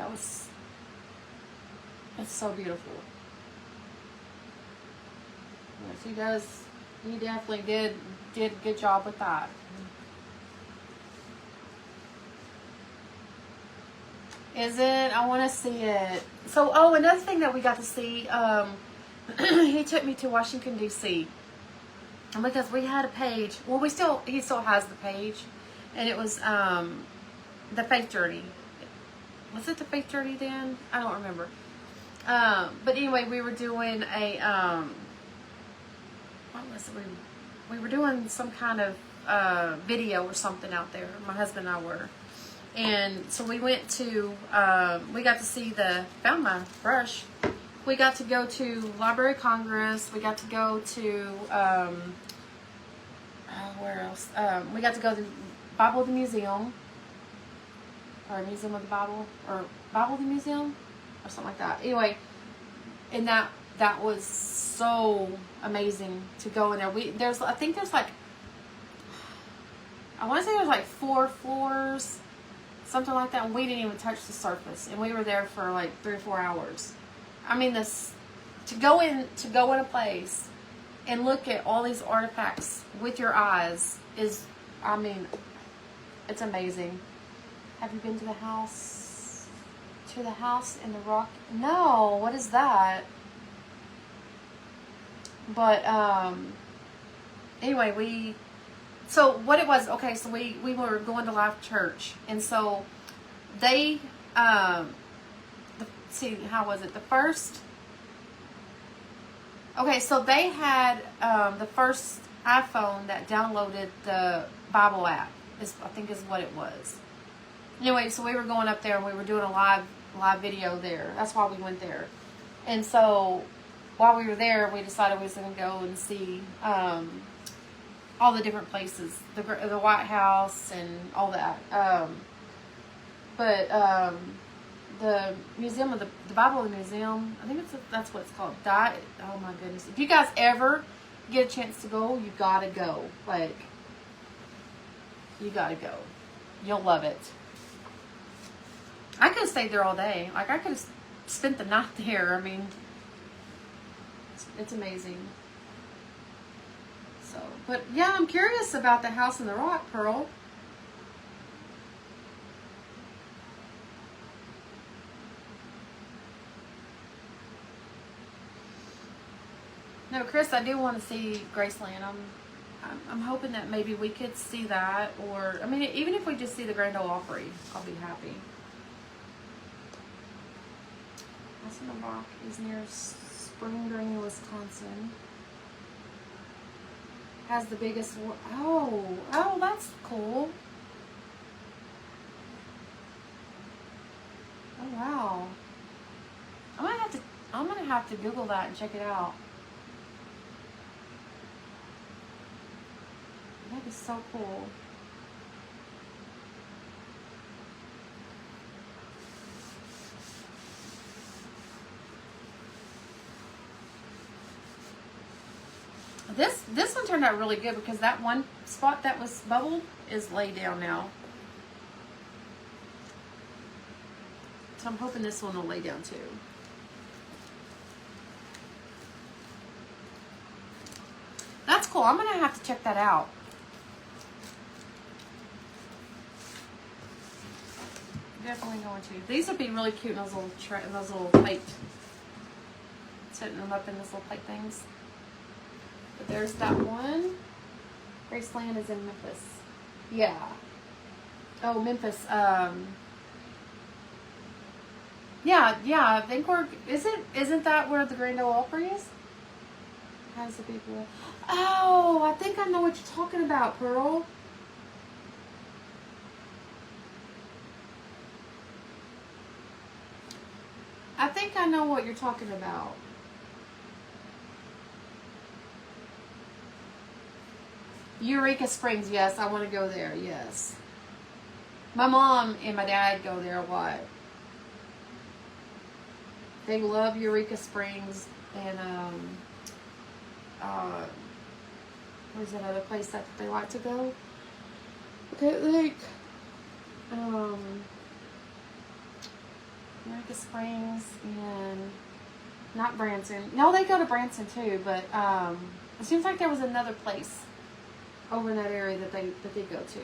Speaker 1: it's so beautiful. Yes, he definitely did a good job with that. Is it? I want to see it. So, oh, another thing that we got to see, he took me to Washington, D.C. And because we had a page, well, he still has the page, and it was the Faith Journey. Was it the Faith Journey then? I don't remember. But anyway, we were doing a, what was it? We were doing some kind of video or something out there. My husband and I were. And so we went to, we got to see found my brush. We got to go to Library of Congress. We got to go to, where else? We got to go to Bible the Museum. Or Museum of the Bible. Or Bible the Museum. Or something like that. Anyway, and that was so amazing to go in there. I think there's like, I want to say there's like 4 floors. Something like that, and we didn't even touch the surface, and we were there for like 3 or 4 hours. I mean, to go in a place and look at all these artifacts with your eyes is, I mean, it's amazing. Have you been to the house? To the house in the rock? No, what is that? But anyway, so what it was, okay, so we were going to Life Church, and so they, see, how was it? The first, okay, so they had the first iPhone that downloaded the Bible app, I think is what it was. Anyway, so we were going up there, and we were doing a live video there. That's why we went there. And so while we were there, we decided we was going to go and see all the different places, the White House and all that. But the Museum of the Bible of the Museum, I think that's what it's called. Oh my goodness! If you guys ever get a chance to go, you gotta go. Like, you gotta go. You'll love it. I could have stayed there all day. Like, I could have spent the night there. I mean, it's amazing. So, but yeah, I'm curious about the House in the Rock, Pearl. No, Chris, I do want to see Graceland. I'm hoping that maybe we could see that, or I mean, even if we just see the Grand Ole Opry, I'll be happy. House in the Rock is near Spring Green, Wisconsin. Has the biggest one. Oh, that's cool. Oh wow. I'm gonna have to Google that and check it out. That is so cool. This one turned out really good because that one spot that was bubbled is laid down now. So I'm hoping this one will lay down too. That's cool. I'm gonna have to check that out. Definitely going to. These would be really cute in those little plate. Setting them up in those little plate things. But there's that one. Graceland is in Memphis. Yeah. Oh, Memphis. Yeah. I think isn't that where the Grand Ole Opry is? How's the people? Oh, I think I know what you're talking about, Pearl. I think I know what you're talking about. Eureka Springs, yes, I want to go there, yes. My mom and my dad go there a lot. They love Eureka Springs and where's that other place that they like to go? Okay, like Eureka Springs and not Branson. No, they go to Branson too, but it seems like there was another place over in that area that they go to.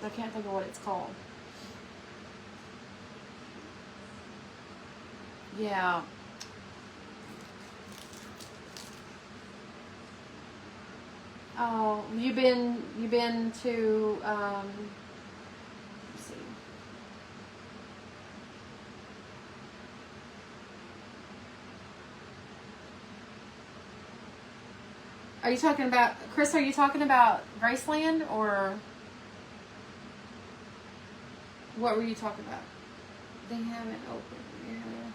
Speaker 1: I can't think of what it's called. Yeah. Oh, you been to let's see. Are you talking about, Chris, are you talking about Graceland or what were you talking about? They haven't opened. Yeah.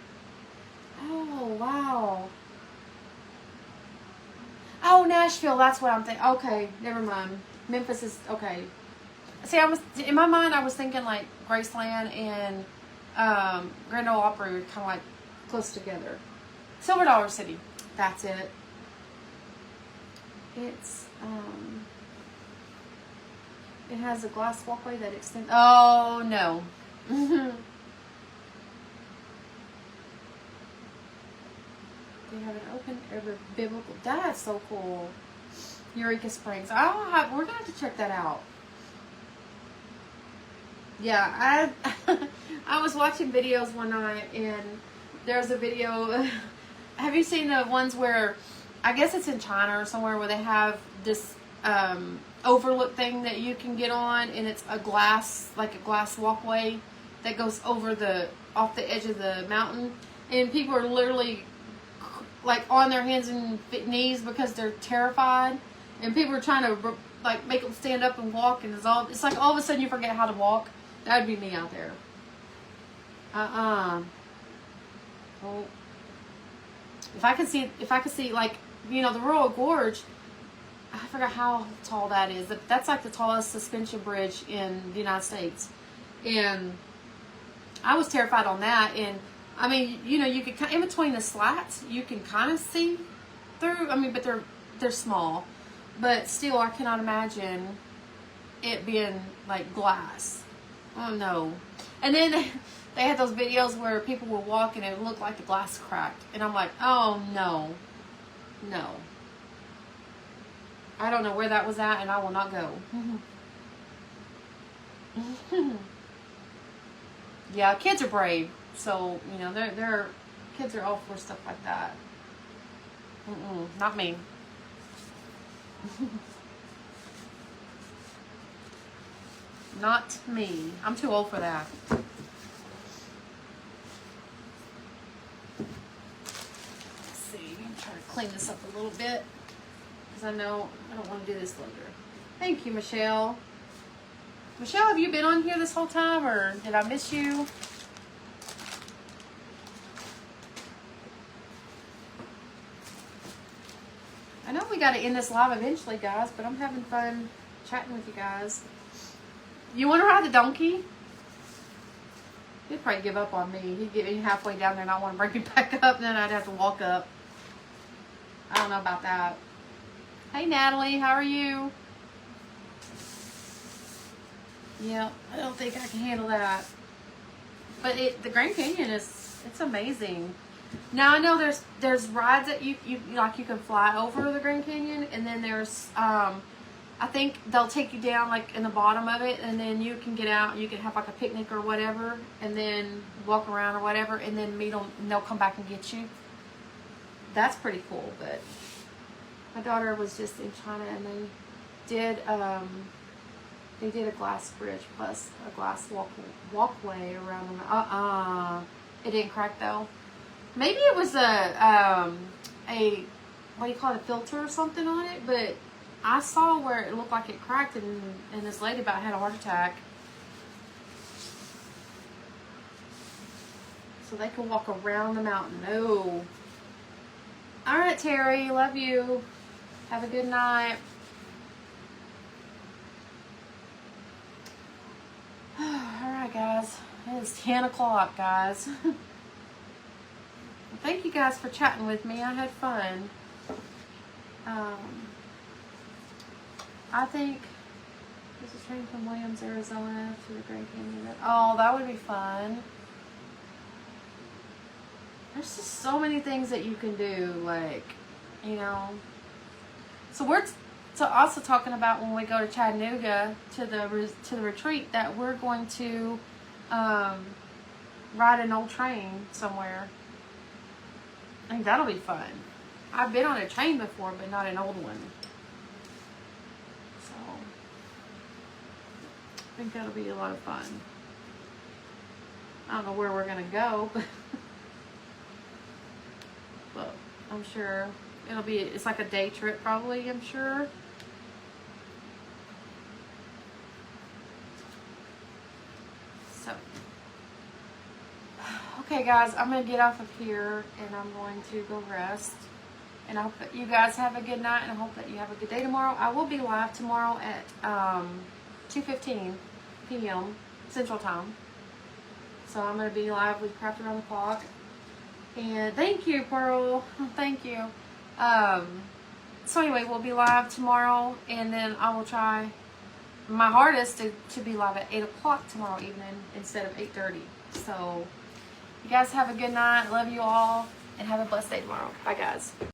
Speaker 1: Oh, wow. Oh, Nashville, that's what I'm thinking. Okay, never mind. Memphis is, okay. See, in my mind, I was thinking like Graceland and Grand Ole Opry were kind of like close together. Silver Dollar City, that's it. It's, it has a glass walkway that extends, oh, no. They have an open ever biblical. That's so cool. Eureka Springs. We're gonna have to check that out. Yeah, I was watching videos one night and there's a video. Have you seen the ones where I guess it's in China or somewhere where they have this overlook thing that you can get on and it's a glass, like a glass walkway that goes over off the edge of the mountain and people are literally like on their hands and knees because they're terrified, and people are trying to like make them stand up and walk, and it's like all of a sudden you forget how to walk. That would be me out there. Oh, if I could see like, you know, the Royal Gorge. I forgot how tall that is. That's like the tallest suspension bridge in the United States, and I was terrified on that. And I mean, you know, you could in between the slats, you can kind of see through. I mean, but they're small, but still, I cannot imagine it being like glass. Oh no! And then they had those videos where people were walking and it looked like the glass cracked, and I'm like, oh no, no. I don't know where that was at, and I will not go. Yeah, kids are brave. So, you know, they're kids are all for stuff like that. Not me. Not me. I'm too old for that. Let's see. I'm trying to clean this up a little bit because I know I don't want to do this later. Thank you, Michelle. Michelle, have you been on here this whole time, or did I miss you? I know we got to end this live eventually, guys, but I'm having fun chatting with you guys. You want to ride the donkey? He'd probably give up on me. He'd get me halfway down there and I want to bring me back up, and then I'd have to walk up. I don't know about that. Hey, Natalie, how are you? Yeah, I don't think I can handle that. But the Grand Canyon it's amazing. Now I know there's rides that you like, you can fly over the Grand Canyon, and then there's I think they'll take you down like in the bottom of it, and then you can get out and you can have like a picnic or whatever, and then walk around or whatever, and then meet them and they'll come back and get you. That's pretty cool. But my daughter was just in China and they did a glass bridge plus a glass walkway around them. It didn't crack though. Maybe it was a, what do you call it, a filter or something on it, but I saw where it looked like it cracked, and this lady about had a heart attack. So they can walk around the mountain. No. All right, Terry, love you. Have a good night. All right, guys. It is 10 o'clock, guys. Thank you guys for chatting with me. I had fun. I think this is train from Williams, Arizona to the Grand Canyon. Oh, that would be fun. There's just so many things that you can do, like, you know. So we're also talking about when we go to Chattanooga to the retreat that we're going to ride an old train somewhere. I think that'll be fun. I've been on a train before, but not an old one. So I think that'll be a lot of fun. I don't know where we're gonna go, but I'm sure it's like a day trip probably, I'm sure. So, okay guys, I'm going to get off of here and I'm going to go rest. And I hope that you guys have a good night, and I hope that you have a good day tomorrow. I will be live tomorrow at 2:15 p.m. Central Time. So I'm going to be live with Craft Around the Clock. And thank you, Pearl. Thank you. So anyway, we'll be live tomorrow, and then I will try my hardest to be live at 8 o'clock tomorrow evening instead of 8:30. So you guys have a good night. Love you all, and have a blessed day tomorrow. Bye, guys.